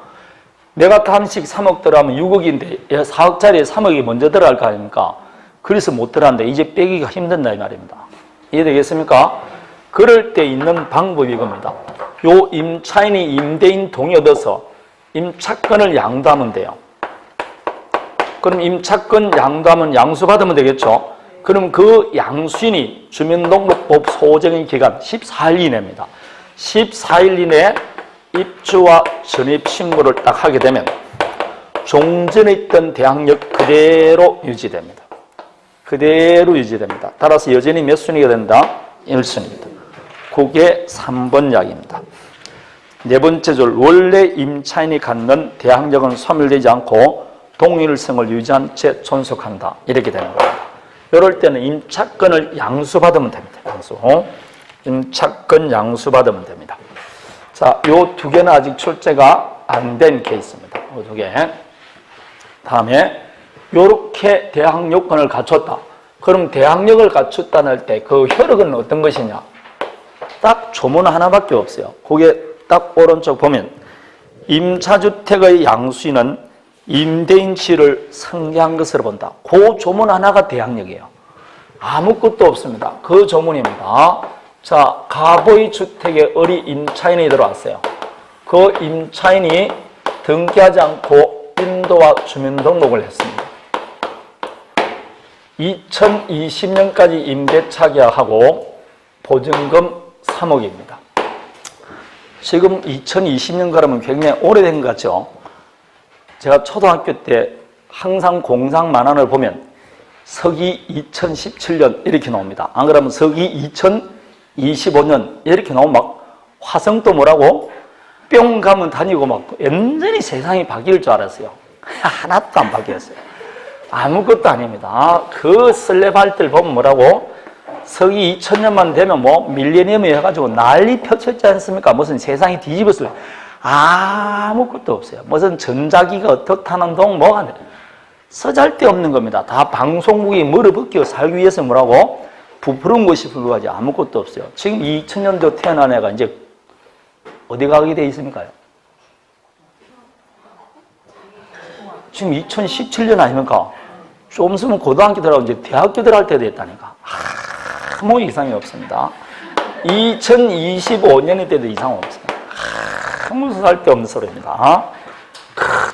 메가탄식 3억 들어가면 6억인데 4억짜리에 3억이 먼저 들어갈 거 아닙니까? 그래서 못 들어간다. 이제 빼기가 힘든다 이 말입니다. 이해되겠습니까? 그럴 때 있는 방법이 이겁니다. 요 임차인이 임대인 동의 얻어서 임차권을 양도하면 돼요. 그럼 임차권 양도하면 양수받으면 되겠죠? 그럼 그 양수인이 주민등록법 소정의 기간 14일 이내입니다. 14일 이내에 입주와 전입 신고를 딱 하게 되면 종전에 있던 대항력 그대로 유지됩니다. 그대로 유지됩니다. 따라서 여전히 몇 순위가 된다? 1순위입니다. 그게 3번 이야기입니다. 네 번째 줄, 원래 임차인이 갖는 대항력은 소멸되지 않고 동일성을 유지한 채 존속한다. 이렇게 되는 겁니다. 이럴 때는 임차권을 양수받으면 됩니다. 양수. 임차권 양수받으면 됩니다. 자, 요 두 개는 아직 출제가 안 된 케이스입니다. 요 두 개. 다음에 요렇게 대항 요건을 갖췄다. 그럼 대항력을 갖췄다는 할 때 그 효력은 어떤 것이냐? 딱 조문 하나밖에 없어요. 거기에 딱 오른쪽 보면 임차주택의 양수인은 임대인 지위를 상기한 것으로 본다. 그 조문 하나가 대항력이에요. 아무것도 없습니다. 그 조문입니다. 자, 가보의 주택에 어리 임차인이 들어왔어요. 그 임차인이 등기하지 않고 인도와 주민등록을 했습니다. 2020년까지 임대차 계약하고 보증금 3억입니다. 지금 2020년 그러면 굉장히 오래된 것 같죠? 제가 초등학교 때 항상 공상 만화를 보면 서기 2017년 이렇게 나옵니다. 안 그러면 서기 2025년 이렇게 나오면 막 화성도 뭐라고 뿅 가면 다니고 막 완전히 세상이 바뀔 줄 알았어요. 하나도 안 바뀌었어요. 아무것도 아닙니다. 그 설레발들 보면 뭐라고 서기 2000년만 되면 뭐 밀레니엄이 해가지고 난리 펼쳤지 않습니까? 무슨 세상이 뒤집었어요. 아무것도 없어요. 무슨 전자기가 어떻다는 동 뭐가 안 돼. 쓰잘데없는 겁니다. 다 방송국이 멀어벗겨 살기 위해서 뭐라고 부풀은 것이 불구하지 아무것도 없어요. 지금 2000년도 태어난 애가 이제 어디 가게 돼 있습니까요? 지금 2017년 아닙니까? 좀 있으면 고등학교 들어가고 이제 대학교 들어갈 때 됐다니까. 아무 이상이 없습니다. 2025년이 돼도 이상 없습니다. 아무 쓸데없는 소리입니다.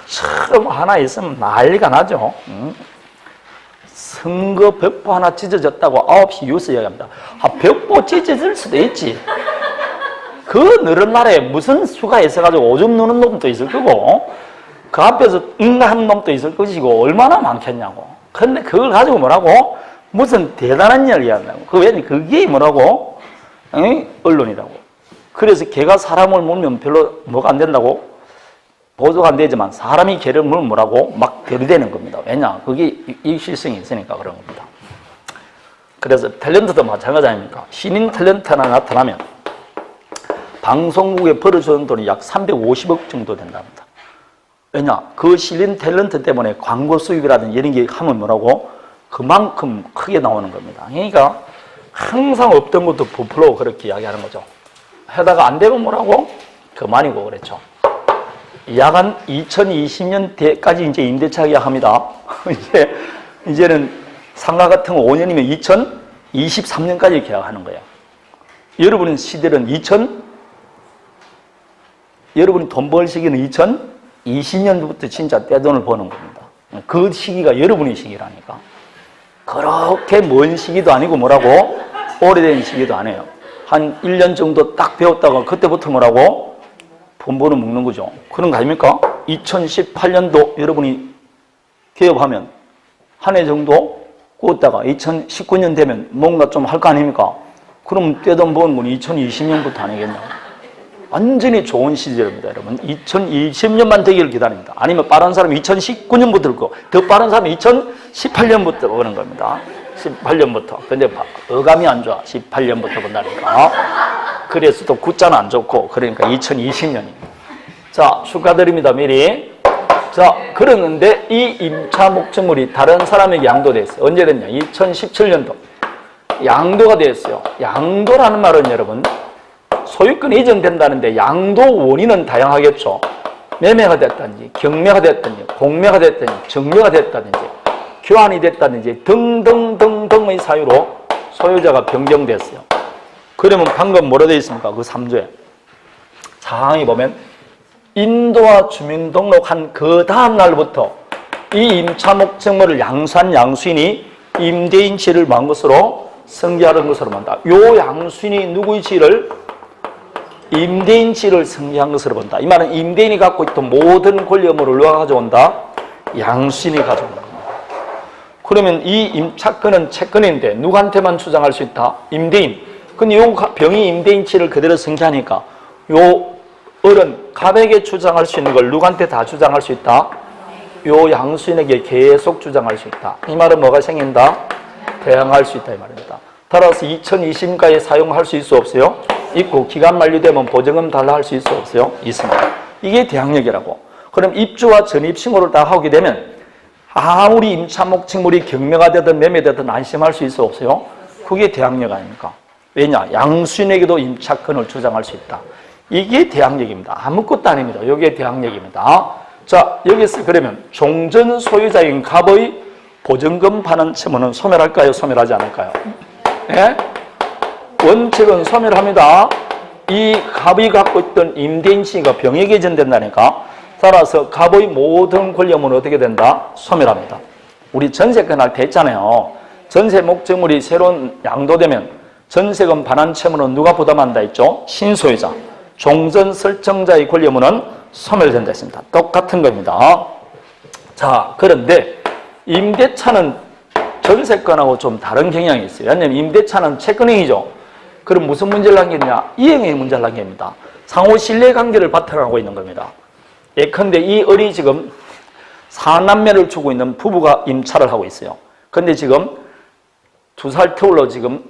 처럼 하나 있으면 난리가 나죠. 선거 벽보 하나 찢어졌다고 9시 뉴스 이야기합니다. 벽보 찢어질 수도 있지. 그 느른 날에 무슨 수가 있어가지고 오줌 누는 놈도 있을 거고 그 앞에서 하는 놈도 있을 것이고 얼마나 많겠냐고. 근데 그걸 가지고 뭐라고? 무슨 대단한 이야기 한다고. 그게 뭐라고? 언론이라고. 그래서 개가 사람을 물면 별로 뭐가 안 된다고? 보도가 안 되지만 사람이 개를 물면 뭐라고? 막 들이대는 겁니다. 왜냐? 그게 이익실성이 있으니까 그런 겁니다. 그래서 탤런트도 마찬가지 아닙니까? 신인 탤런트 하나 나타나면 방송국에 벌어주는 돈이 약 350억 정도 된답니다. 왜냐? 그 신인 탤런트 때문에 광고 수입이라든지 이런 게 하면 뭐라고? 그만큼 크게 나오는 겁니다. 그러니까 항상 없던 것도 부풀어 그렇게 이야기하는 거죠. 하다가 안 되면 뭐라고? 그만이고 그랬죠. 야간 2020년대까지 이제 임대차 계약합니다. 이제는 상가 같은 거 5년이면 2023년까지 계약하는 거예요. 여러분 시대는 여러분이 돈 벌 시기는 2020년부터 진짜 떼돈을 버는 겁니다. 그 시기가 여러분의 시기라니까. 그렇게 먼 시기도 아니고 뭐라고? 오래된 시기도 아니에요. 한 1년 정도 딱 배웠다가 그때부터 뭐라고? 본보는 먹는 거죠. 그런 거 아닙니까? 2018년도 여러분이 개업하면 한 해 정도 꾸었다가 2019년 되면 뭔가 좀 할 거 아닙니까? 그럼 떼돈 버는 건 2020년부터 아니겠냐? 완전히 좋은 시절입니다, 여러분. 2020년만 되기를 기다립니다. 아니면 빠른 사람이 2019년부터 들고, 더 빠른 사람이 2018년부터 오는 겁니다. 18년부터. 근데 어감이 안 좋아. 18년부터 본다니까. 그래서 또 구자는 안 좋고, 그러니까 2020년입니다. 자, 축하드립니다, 미리. 자, 그러는데 이 임차 목적물이 다른 사람에게 양도됐어요. 언제 됐냐? 2017년도. 양도가 됐어요. 양도라는 말은 여러분, 소유권 이전된다는데 양도 원인은 다양하겠죠. 매매가 됐다든지 경매가 됐다든지 공매가 됐다든지 정매가 됐다든지 교환이 됐다든지 등등등등의 사유로 소유자가 변경됐어요. 그러면 방금 뭐라 되어 있습니까? 그 3조에 상황이 보면 인도와 주민등록한 그 다음 날부터 이 임차목적물을 양수한 양수인이 임대인 지위를 뭐한 것으로 승계하는 것으로 본다. 요 양수인이 누구의 지위를? 임대인 지위를 승계한 것으로 본다. 이 말은 임대인이 갖고 있던 모든 권리 의무를 누가 가져온다? 양수인이 가져온다. 그러면 이 임차권은 채권인데 누구한테만 주장할 수 있다? 임대인. 근데 요 병이 임대인 지위를 그대로 승계하니까 요 을은 갑에게 주장할 수 있는 걸 누구한테 다 주장할 수 있다? 요 양수인에게 계속 주장할 수 있다. 이 말은 뭐가 생긴다? 대항할 수 있다 이 말입니다. 따라서 2020년까지 사용할 수 있어 없어요? 있고 기간 만료되면 보증금 달라 할 수 있어 없어요? 있습니다. 이게 대항력이라고. 그럼 입주와 전입신고를 다 하게 되면 아무리 임차목직물이 경매가 되든 매매되든 안심할 수 있어 없어요? 그게 대항력 아닙니까? 왜냐? 양수인에게도 임차권을 주장할 수 있다. 이게 대항력입니다. 아무것도 아닙니다. 이게 대항력입니다. 자, 여기서 그러면 종전 소유자인 갑의 보증금 반환 채무는 소멸할까요? 소멸하지 않을까요? 예? 원칙은 소멸합니다. 이 갑이 갖고 있던 임대인 지위가 병에 개전된다니까. 따라서 갑의 모든 권리 의무는 어떻게 된다? 소멸합니다. 우리 전세권 할 때 했잖아요. 전세 목적물이 새로 양도되면 전세금 반환 채무는 누가 부담한다 했죠? 신소유자. 종전 설정자의 권리 의무는 소멸된다 했습니다. 똑같은 겁니다. 자, 그런데 임대차는 전세권하고 좀 다른 경향이 있어요. 왜냐하면 임대차는 채권행위죠. 그럼 무슨 문제를 남겼냐? 이행의 문제를 남깁니다. 상호 신뢰관계를 바탕으로 하고 있는 겁니다. 예컨대 이 을이 지금 4남매를 주고 있는 부부가 임차를 하고 있어요. 근데 지금 2살 터울로 지금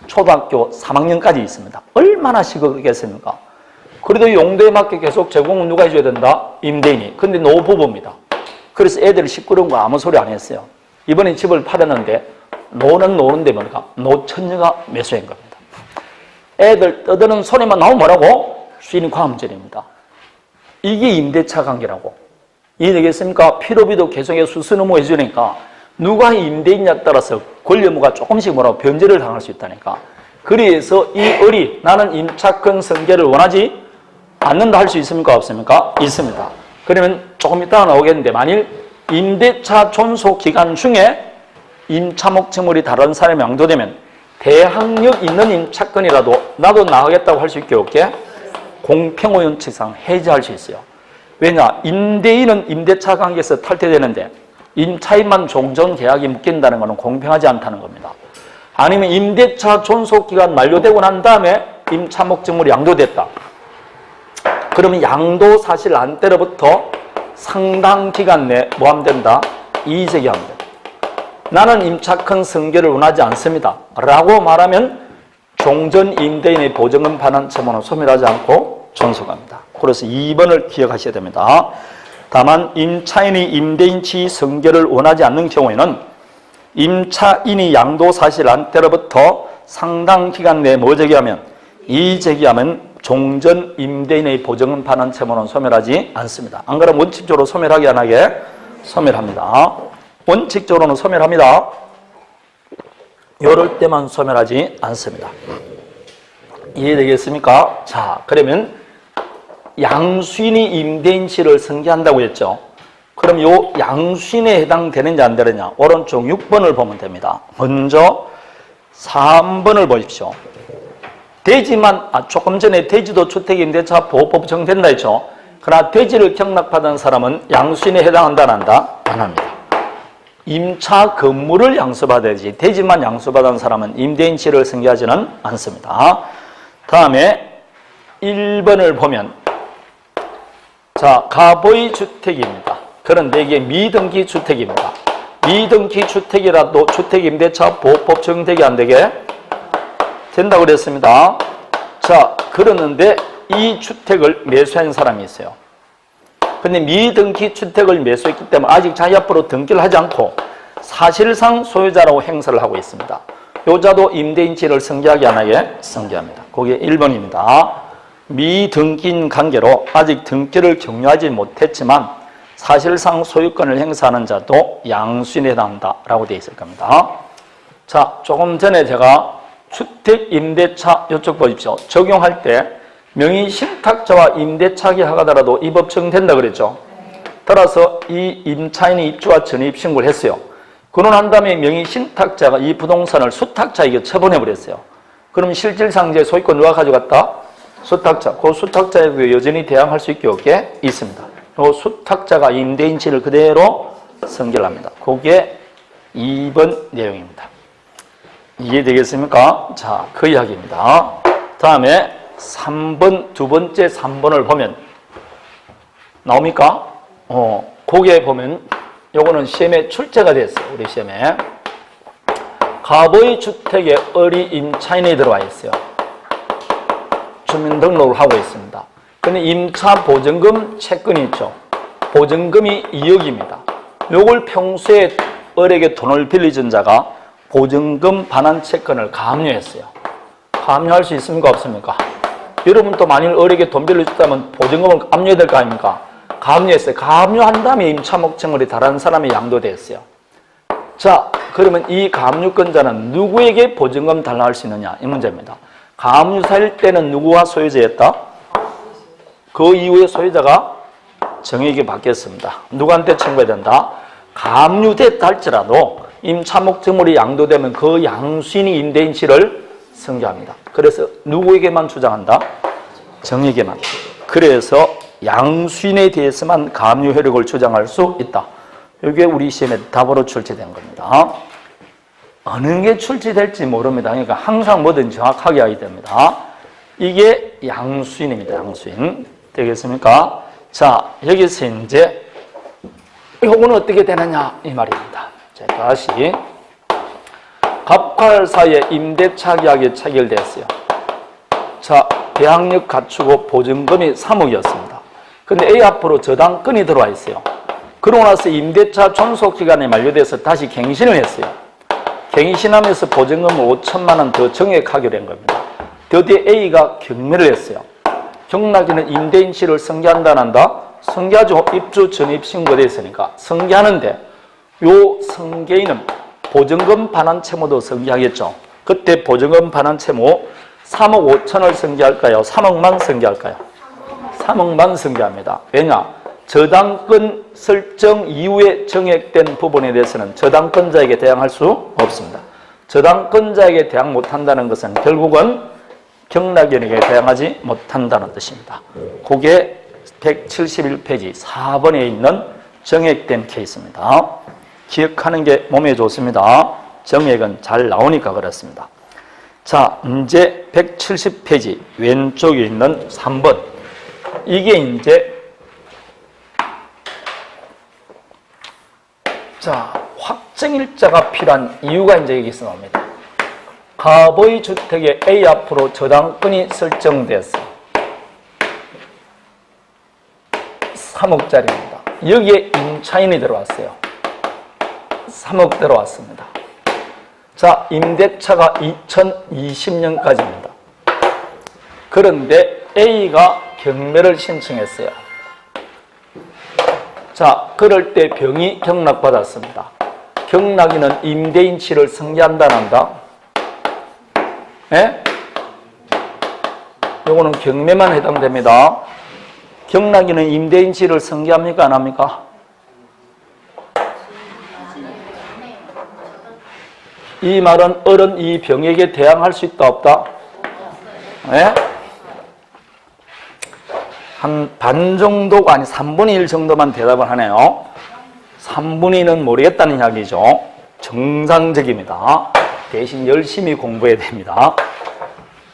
초등학교 3학년까지 있습니다. 얼마나 시끄럽겠습니까? 그래도 용도에 맞게 계속 제공은 누가 해줘야 된다? 임대인이. 근데 노부부입니다. 그래서 애들이 시끄러운 거 아무 소리 안 했어요. 이번에 집을 팔았는데 노는데 뭐니까 노처녀가 매수한 겁니다. 애들 떠드는 소리만 나오면 뭐라고? 주인이 과음절입니다. 이게 임대차 관계라고. 이해되겠습니까? 필요비도 계속해서 수수 의무 해주니까 누가 임대인냐에 따라서 권리 의무가 조금씩 뭐라고 변제를 당할 수 있다니까. 그래서 이 을이 나는 임차권 승계를 원하지 않는다 할 수 있습니까? 없습니까? 있습니다. 그러면 조금 이따가 나오겠는데 만일 임대차 존속 기간 중에 임차목적물이 다른 사람이 양도되면 대항력 있는 임차권이라도 나도 나가겠다고 할 수 있게 없게 공평원칙상 해지할 수 있어요. 왜냐? 임대인은 임대차 관계에서 탈퇴되는데 임차인만 종전 계약이 묶인다는 것은 공평하지 않다는 겁니다. 아니면 임대차 존속기간 만료되고 난 다음에 임차목적물이 양도됐다. 그러면 양도 사실 안 때로부터 상당 기간 내에 뭐 하면 된다? 이의제기하면 된다. 나는 임차권 승계를 원하지 않습니다. 라고 말하면 종전 임대인의 보증금 반환 채무는 소멸하지 않고 존속합니다. 그래서 2번을 기억하셔야 됩니다. 다만 임차인이 임대인 지위 승계를 원하지 않는 경우에는 임차인이 양도 사실 안 때로부터 상당 기간 내에 뭐 제기하면 이의 제기하면 종전 임대인의 보증금 반환 채무는 소멸하지 않습니다. 안 그러면 원칙적으로 소멸하게 안 하게? 소멸합니다. 원칙적으로는 소멸합니다. 이럴 때만 소멸하지 않습니다. 이해되겠습니까? 자, 그러면 양수인이 임대인 지위를 승계한다고 했죠. 그럼 요 양수인에 해당되는지 안 되느냐? 오른쪽 6번을 보면 됩니다. 먼저 3번을 보십시오. 대지만, 조금 전에 대지도 주택임대차 보호법 정된다 했죠. 그러나 대지를 경락받은 사람은 양수인에 해당한다 안 한다? 안 합니다. 임차 건물을 양수받아야지 대지만 양수받은 사람은 임대인 지위를 승계하지는 않습니다. 다음에 1번을 보면 자, 갑의 주택입니다. 그런데 이게 미등기 주택입니다. 미등기 주택이라도 주택임대차 보호법 적용되게 안 되게 된다고 그랬습니다. 자, 그러는데 이 주택을 매수한 사람이 있어요. 근데 미등기 주택을 매수했기 때문에 아직 자기 앞으로 등기를 하지 않고 사실상 소유자라고 행세를 하고 있습니다. 요자도 임대인 지위를 승계하게 안 하게? 승계합니다. 그게 1번입니다. 미등기인 관계로 아직 등기를 격려하지 못했지만 사실상 소유권을 행사하는 자도 양수인에 해당한다라고 되어 있을 겁니다. 자, 조금 전에 제가 주택 임대차 이쪽 보십시오. 적용할 때 명의 신탁자와 임대차기 하더라도 이 법 적용된다 그랬죠. 따라서 이 임차인이 입주와 전입 신고를 했어요. 그러고 난 다음에 명의 신탁자가 이 부동산을 수탁자에게 처분해 버렸어요. 그럼 실질상 이제 소유권 누가 가져갔다? 수탁자. 그 수탁자에게 여전히 대항할 수 있게 없게 있습니다. 그 수탁자가 임대인치를 그대로 승결합니다. 그게 2번 내용입니다. 이해되겠습니까? 자, 그 이야기입니다. 다음에 3번, 두 번째 3번을 보면 나옵니까? 거기에 보면 요거는 시험에 출제가 됐어요. 우리 시험에. 갑의 주택에 을이 임차인이 들어와 있어요. 주민등록을 하고 있습니다. 근데 임차 보증금 채권이 있죠. 보증금이 2억입니다. 요걸 평소에 을에게 돈을 빌려준 자가 보증금 반환 채권을 가압류했어요. 가압류할 수 있습니까? 없습니까? 여러분도 만일 을에게 돈 빌려줬다면 보증금을 압류해야 될 거 아닙니까? 가압류했어요. 가압류한 다음에 임차목청물이 다른 사람이 양도됐어요. 자, 그러면 이 가압류권자는 누구에게 보증금 달라할 수 있느냐? 이 문제입니다. 가압류사일 때는 누구와 소유자였다? 그 이후에 소유자가 정액이 바뀌었습니다. 누구한테 청구해야 된다? 가압류됐다 할지라도 임차목청물이 양도되면 그 양수인이 임대인치를 승계합니다. 그래서 누구에게만 주장한다? 정액에만. 그래서 양수인에 대해서만 가압류 효력을 주장할 수 있다. 이게 우리 시험에 답으로 출제된 겁니다. 어느 게 출제될지 모릅니다. 그러니까 항상 뭐든 정확하게 하게 됩니다. 이게 양수인입니다. 양수인. 되겠습니까? 자, 여기서 이제 요거는 어떻게 되느냐 이 말입니다. 자, 다시 갑과 사이에 임대차 계약이 체결됐어요. 자, 계약력 갖추고 보증금이 3억이었습니다. 근데 A 앞으로 저당권이 들어와 있어요. 그러고 나서 임대차 존속기간이 만료돼서 다시 갱신을 했어요. 갱신하면서 보증금을 5천만 원 더 정액하기로 된 겁니다. 드디어 A가 경매를 했어요. 경락에는 임대인치를 승계한다 안 한다? 승계하죠. 입주 전입 신고돼 있으니까 승계하는데 요 승계인은 보증금 반환 채무도 승계하겠죠. 그때 보증금 반환 채무 3억 5천을 승계할까요? 3억만 승계할까요? 3억만 승계합니다. 왜냐? 저당권 설정 이후에 정액된 부분에 대해서는 저당권자에게 대항할 수 없습니다. 저당권자에게 대항 못한다는 것은 결국은 경락연에게 대항하지 못한다는 뜻입니다. 그게 171페이지 4번에 있는 정액된 케이스입니다. 기억하는 게 몸에 좋습니다. 정액은 잘 나오니까 그렇습니다. 자, 이제 170페이지 왼쪽에 있는 3번. 이게 이제 자, 확정일자가 필요한 이유가 이제 여기서 나옵니다. 갑의 주택에 A 앞으로 저당권이 설정됐어요. 3억짜리입니다. 여기에 임차인이 들어왔어요. 3억 들어왔습니다. 자, 임대차가 2020년까지입니다. 그런데 A가 경매를 신청했어요. 자, 그럴 때 병이 경락받았습니다. 경락인은 임대인치를 승계한다 안 한다? 예? 요거는 경매만 해당됩니다. 경락인은 임대인치를 승계합니까 안 합니까? 이 말은 을은 이 병에게 대항할 수 있다 없다? 예? 한 반 정도가 아니 3분의 1 정도만 대답을 하네요. 3분의 2는 모르겠다는 이야기죠. 정상적입니다. 대신 열심히 공부해야 됩니다.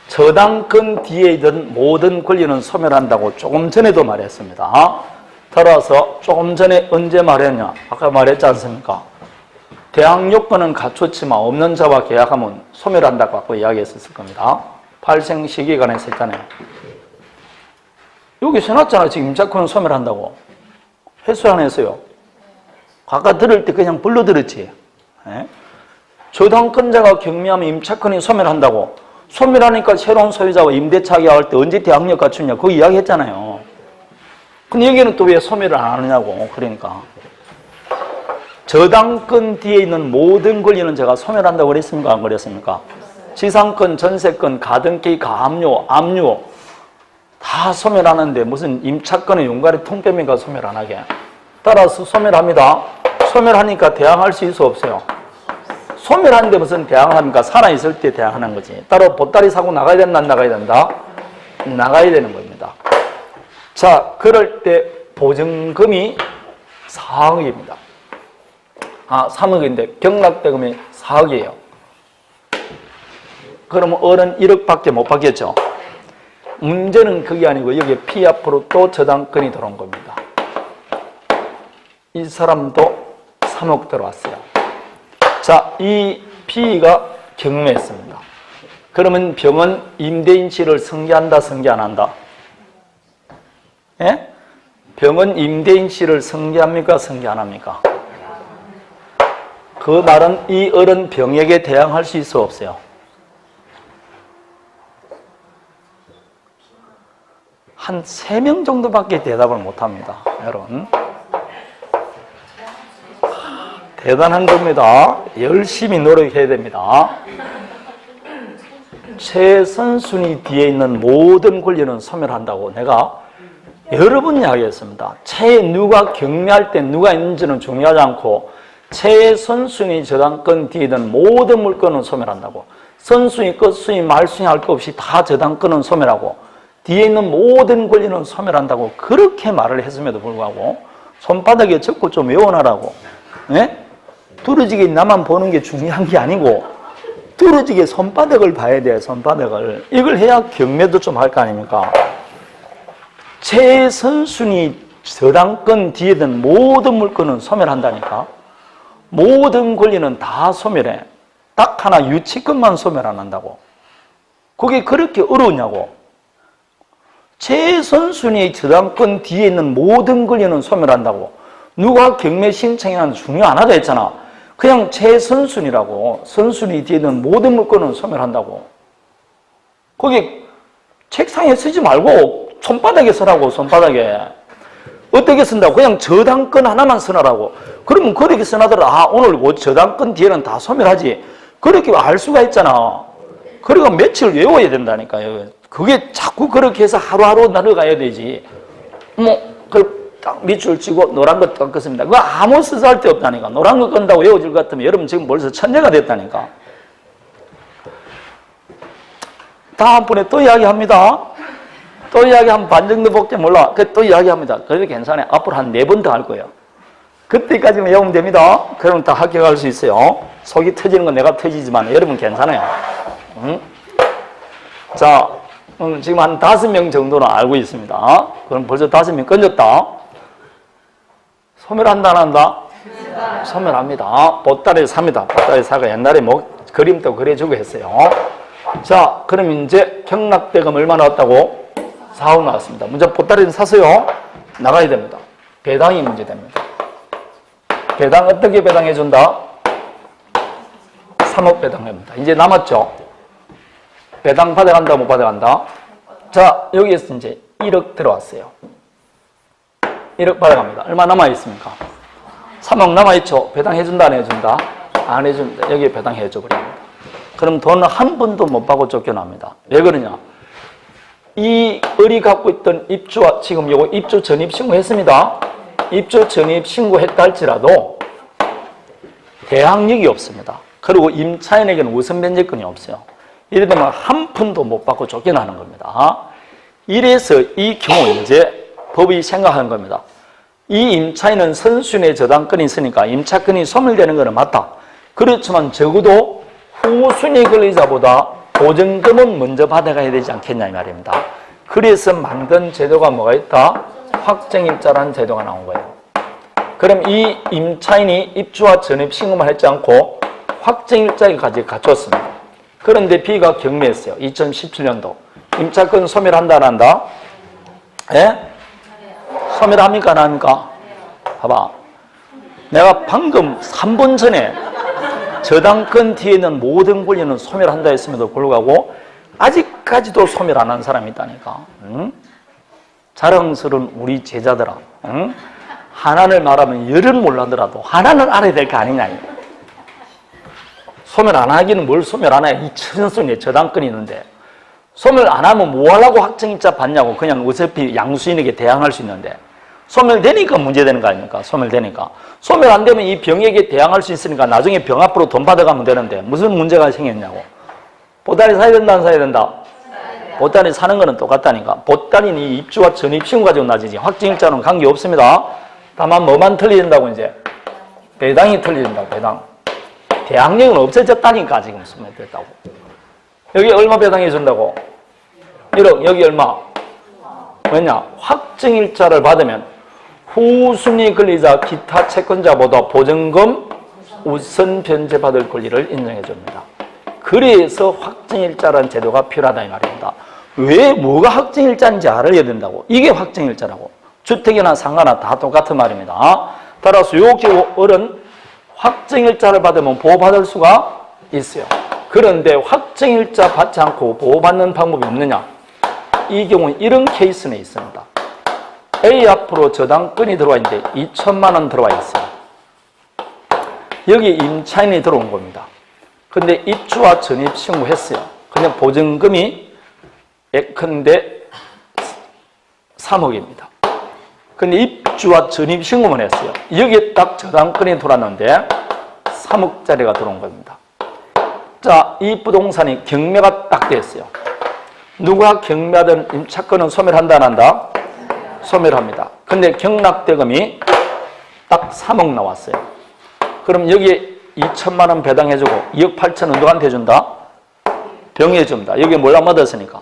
저당권 뒤에 있는 모든 권리는 소멸한다고 조금 전에도 말했습니다. 따라서 조금 전에 언제 말했냐? 아까 말했지 않습니까? 대항 요건은 갖췄지만 없는 자와 계약하면 소멸한다고 아까 이야기했었을 겁니다. 발생 시기간에 했잖아요. 여기 써놨잖아. 지금 임차권은 소멸한다고. 회수 안 했어요. 아까 들을 때 그냥 불러 들었지. 예? 저당권자가 경매하면 임차권이 소멸한다고. 소멸하니까 새로운 소유자와 임대차 계약할 때 언제 대항력 갖추냐 그거 이야기했잖아요. 근데 여기는 또 왜 소멸을 안 하느냐고. 그러니까 저당권 뒤에 있는 모든 권리는 제가 소멸한다고 그랬습니까? 안 그랬습니까? 지상권, 전세권, 가등기, 가압류, 압류 다 소멸하는데 무슨 임차권의 용가리 통뼈입니까? 소멸 안 하게. 따라서 소멸합니다. 소멸하니까 대항할 수 있어 없어요? 소멸하는데 무슨 대항합니까? 살아있을 때 대항하는 거지. 따로 보따리 사고 나가야 된다, 안 나가야 된다? 나가야 되는 겁니다. 자, 그럴 때 보증금이 4억입니다. 3억인데 경락대금이 4억이에요. 그러면 어른 1억밖에 못 받겠죠. 문제는 그게 아니고 여기에 피 앞으로 또 저당권이 들어온 겁니다. 이 사람도 3억 들어왔어요. 자, 이 P가 경매했습니다. 그러면 병은 임대인 씨를 승계한다, 승계 안 한다? 예? 병은 임대인 씨를 승계합니까, 승계 안 합니까? 그 말은 이 어른 병에게 대항할 수 있어 없어요? 한 3명 정도밖에 대답을 못합니다. 여러분 대단한 겁니다. 열심히 노력해야 됩니다. 최선순위 뒤에 있는 모든 권리는 소멸한다고 내가 여러 번 이야기했습니다. 누가 경매할 때 누가 있는지는 중요하지 않고 최선순위 저당권 뒤에 있는 모든 물건은 소멸한다고. 선순위, 끝순위, 말순위 할 것 없이 다 저당권은 소멸하고 뒤에 있는 모든 권리는 소멸한다고 그렇게 말을 했음에도 불구하고 손바닥에 적고 좀 외워놔라고. 네? 두루지게 나만 보는 게 중요한 게 아니고 두루지게 손바닥을 봐야 돼요. 손바닥을. 이걸 해야 경매도 좀 할 거 아닙니까? 최선순위 저당권 뒤에 있는 모든 물건은 소멸한다니까. 모든 권리는 다 소멸해. 딱 하나 유치권만 소멸 안 한다고. 그게 그렇게 어려우냐고. 최선순위 저당권 뒤에 있는 모든 권리는 소멸한다고. 누가 경매 신청이나 중요 안 하다 했잖아. 그냥 최선순위라고. 선순위 뒤에 있는 모든 물건은 소멸한다고. 거기 책상에 쓰지 말고 손바닥에 쓰라고. 손바닥에. 어떻게 쓴다고? 그냥 저당권 하나만 쓰라고. 그러면 그렇게 써놔더라. 오늘 저당권 뒤에는 다 소멸하지. 그렇게 알 수가 있잖아. 그러니까 며칠 외워야 된다니까요. 그게 자꾸 그렇게 해서 하루하루 날아가야 되지. 딱 밑줄 치고 노란 거 꺾었습니다. 그거 아무 쓰잘데 없다니까. 노란 거 끈다고 외워질 것 같으면 여러분 지금 벌써 천재가 됐다니까. 다음번에 또 이야기합니다. 또 이야기하면 반 정도 볼게 몰라. 또 이야기합니다. 그래도 괜찮아요. 앞으로 한 4번 더 할 거예요. 그때까지만 외우면 됩니다. 그러면 다 합격할 수 있어요. 속이 터지는 건 내가 터지지만 여러분 괜찮아요. 응? 자, 지금 한 5명 정도는 알고 있습니다. 그럼 벌써 5명 건졌다. 소멸한다, 안 한다? 소멸합니다. 보따리 삽니다. 보따리 사가 옛날에 그림도 그려주고 했어요. 자, 그럼 이제 경락대금 얼마 나왔다고? 4억 나왔습니다. 먼저 보따리는 샀어요. 나가야 됩니다. 배당이 문제됩니다. 배당 어떻게 배당해준다? 3억 배당합니다. 이제 남았죠? 배당 받아간다, 못 받아간다? 자, 여기에서 이제 1억 들어왔어요. 1억 받아갑니다. 얼마 남아있습니까? 3억 남아있죠? 배당해준다, 안 해준다? 안 해준다. 여기에 배당해줘버립니다. 그럼 돈을 한 번도 못 받고 쫓겨납니다. 왜 그러냐? 이 을이 갖고 있던 입주와 지금 요거 입주 전입 신고했습니다. 입주 전입 신고했다 할지라도 대항력이 없습니다. 그리고 임차인에게는 우선 변제권이 없어요. 이래 되면 한 푼도 못 받고 쫓겨나는 겁니다. 이래서 이 경우 이제 법이 생각하는 겁니다. 이 임차인은 선순위의 저당권이 있으니까 임차권이 소멸되는 것은 맞다. 그렇지만 적어도 후순위 권리자보다 보증금은 먼저 받아가야 되지 않겠냐 이 말입니다. 그래서 만든 제도가 뭐가 있다? 확정입자라는 제도가 나온 거예요. 그럼 이 임차인이 입주와 전입 신고만 했지 않고 확정일자까지 갖췄습니다. 그런데 B가 경매했어요. 2017년도. 임차권 소멸한다, 안 한다? 예? 소멸합니까, 안 합니까? 봐봐. 내가 방금 3분 전에 저당권 뒤에 있는 모든 권리는 소멸한다 했음에도 불구하고 아직까지도 소멸 안 한 사람이 있다니까. 응? 자랑스러운 우리 제자들아, 응? 하나를 말하면 열은 몰라더라도 하나는 알아야 될 거 아니냐. 소멸 안 하기는 뭘 소멸 안 해. 이 천선에 저당권이 있는데 소멸 안 하면 뭐 하려고 확정일자 받냐고. 그냥 어차피 양수인에게 대항할 수 있는데 소멸되니까 문제되는 거 아닙니까? 소멸되니까. 소멸 안 되면 이 병에게 대항할 수 있으니까 나중에 병 앞으로 돈 받아가면 되는데 무슨 문제가 생겼냐고. 보따리 사야 된다 안 사야 된다? 보따리 사는 거는 똑같다니까. 보따리는 이 입주와 전입신고 가지고 나지지 확정일자는 관계없습니다. 다만 뭐만 틀린다고 이제? 배당이 틀린다고. 배당. 대항력은 없어졌다니까. 지금 소멸됐다고. 여기 얼마 배당해 준다고? 1억. 여기 얼마? 왜냐? 확정일자를 받으면 후순위 권리자 기타 채권자보다 보증금 우선 변제받을 권리를 인정해 줍니다. 그래서 확정일자라는 제도가 필요하다 이 말입니다. 왜 뭐가 확정일자인지 알아야 된다고. 이게 확정일자라고. 주택이나 상가나 다 똑같은 말입니다. 따라서 요 계월은 확정일자를 받으면 보호받을 수가 있어요. 그런데 확정일자 받지 않고 보호받는 방법이 없느냐? 이 경우는 이런 케이스는 있습니다. A 앞으로 저당권이 들어와 있는데 2천만 원 들어와 있어요. 여기 임차인이 들어온 겁니다. 근데 입주와 전입 신고했어요. 그냥 보증금이 예컨대 3억입니다. 근데 입주와 전입 신고만 했어요. 여기에 딱 저당권이 들어왔는데 3억짜리가 들어온 겁니다. 자, 이 부동산이 경매가 딱 됐어요. 누가 경매하든 임차권은 소멸한다 안 한다? 소멸합니다. 근데 경락대금이 딱 3억 나왔어요. 그럼 여기에 2천만 원 배당해주고 2억 8천은 누구한테 준다? 병에 줍니다. 여기에 뭘 안 받았으니까?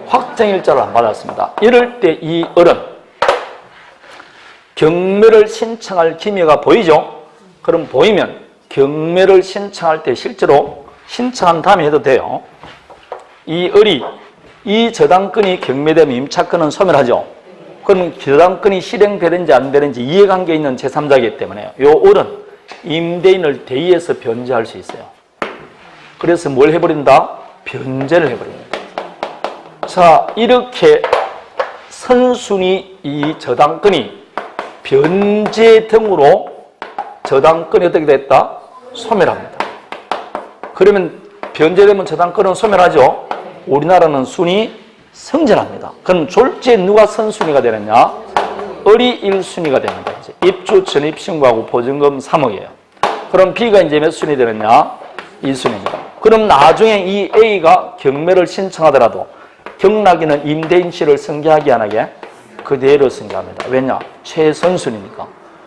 확정일자를 안 받았습니다. 이럴 때 이 어른 경매를 신청할 기미가 보이죠? 그럼 보이면 경매를 신청할 때 실제로 신청한 다음에 해도 돼요. 이 을이 이 저당권이 경매되면 임차권은 소멸하죠. 그럼 저당권이 실행되는지 안 되는지 이해관계 있는 제3자이기 때문에 이 을은 임대인을 대의해서 변제할 수 있어요. 그래서 뭘 해버린다? 변제를 해버립니다. 자, 이렇게 선순위 이 저당권이 변제 등으로 저당권이 어떻게 됐다? 소멸합니다. 그러면 변제되면 저당권은 소멸하죠. 우리나라는 순위 성전합니다. 그럼 졸지에 누가 선순위가 되느냐? 을이 1순위가 됩니다. 이제 입주 전입 신고하고 보증금 3억이에요. 그럼 B가 이제 몇 순위 되느냐? 2순위입니다. 그럼 나중에 이 A가 경매를 신청하더라도 경락인은 임대인 씨를 승계하게 안 하게 그대로 승계합니다. 왜냐? 최선순위니까.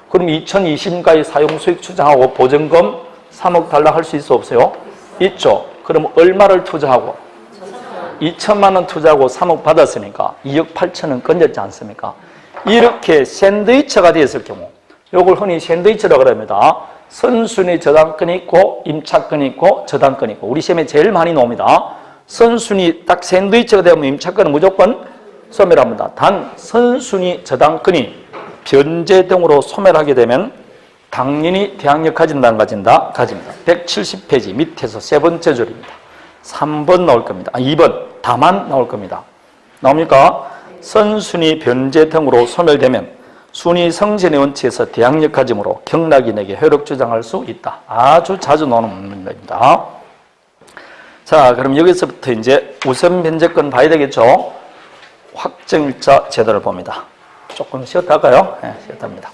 그럼 2020년까지 사용수익 추정하고 보증금 3억 달라 할 수 있어 없어요? 있죠. 그럼 얼마를 투자하고? 2천만 원 투자하고 3억 받았으니까 2억 8천은 건졌지 않습니까? 이렇게 샌드위치가 되었을 경우, 이걸 흔히 샌드위치라고 합니다. 선순위 저당권이 있고 임차권이 있고 저당권이 있고 우리 시험에 제일 많이 나옵니다. 선순위 딱 샌드위치가 되면 임차권은 무조건 소멸합니다. 단 선순위 저당권이 변제 등으로 소멸하게 되면 당연히 대항력 가진다 안 가진다? 가집니다. 170페이지 밑에서 세 번째 줄입니다. 3번 나올 겁니다. 2번 다만 나올 겁니다. 나옵니까? 선순위 변제 등으로 소멸되면 순위 성전의 원칙에서 대항력 가짐으로 경락인에게 효력 주장할 수 있다. 아주 자주 나오는 문제입니다. 자, 그럼 여기서부터 이제 우선 변제권 봐야 되겠죠? 확정일자 제도를 봅니다. 조금 쉬었다 할까요? 네, 쉬었다 합니다.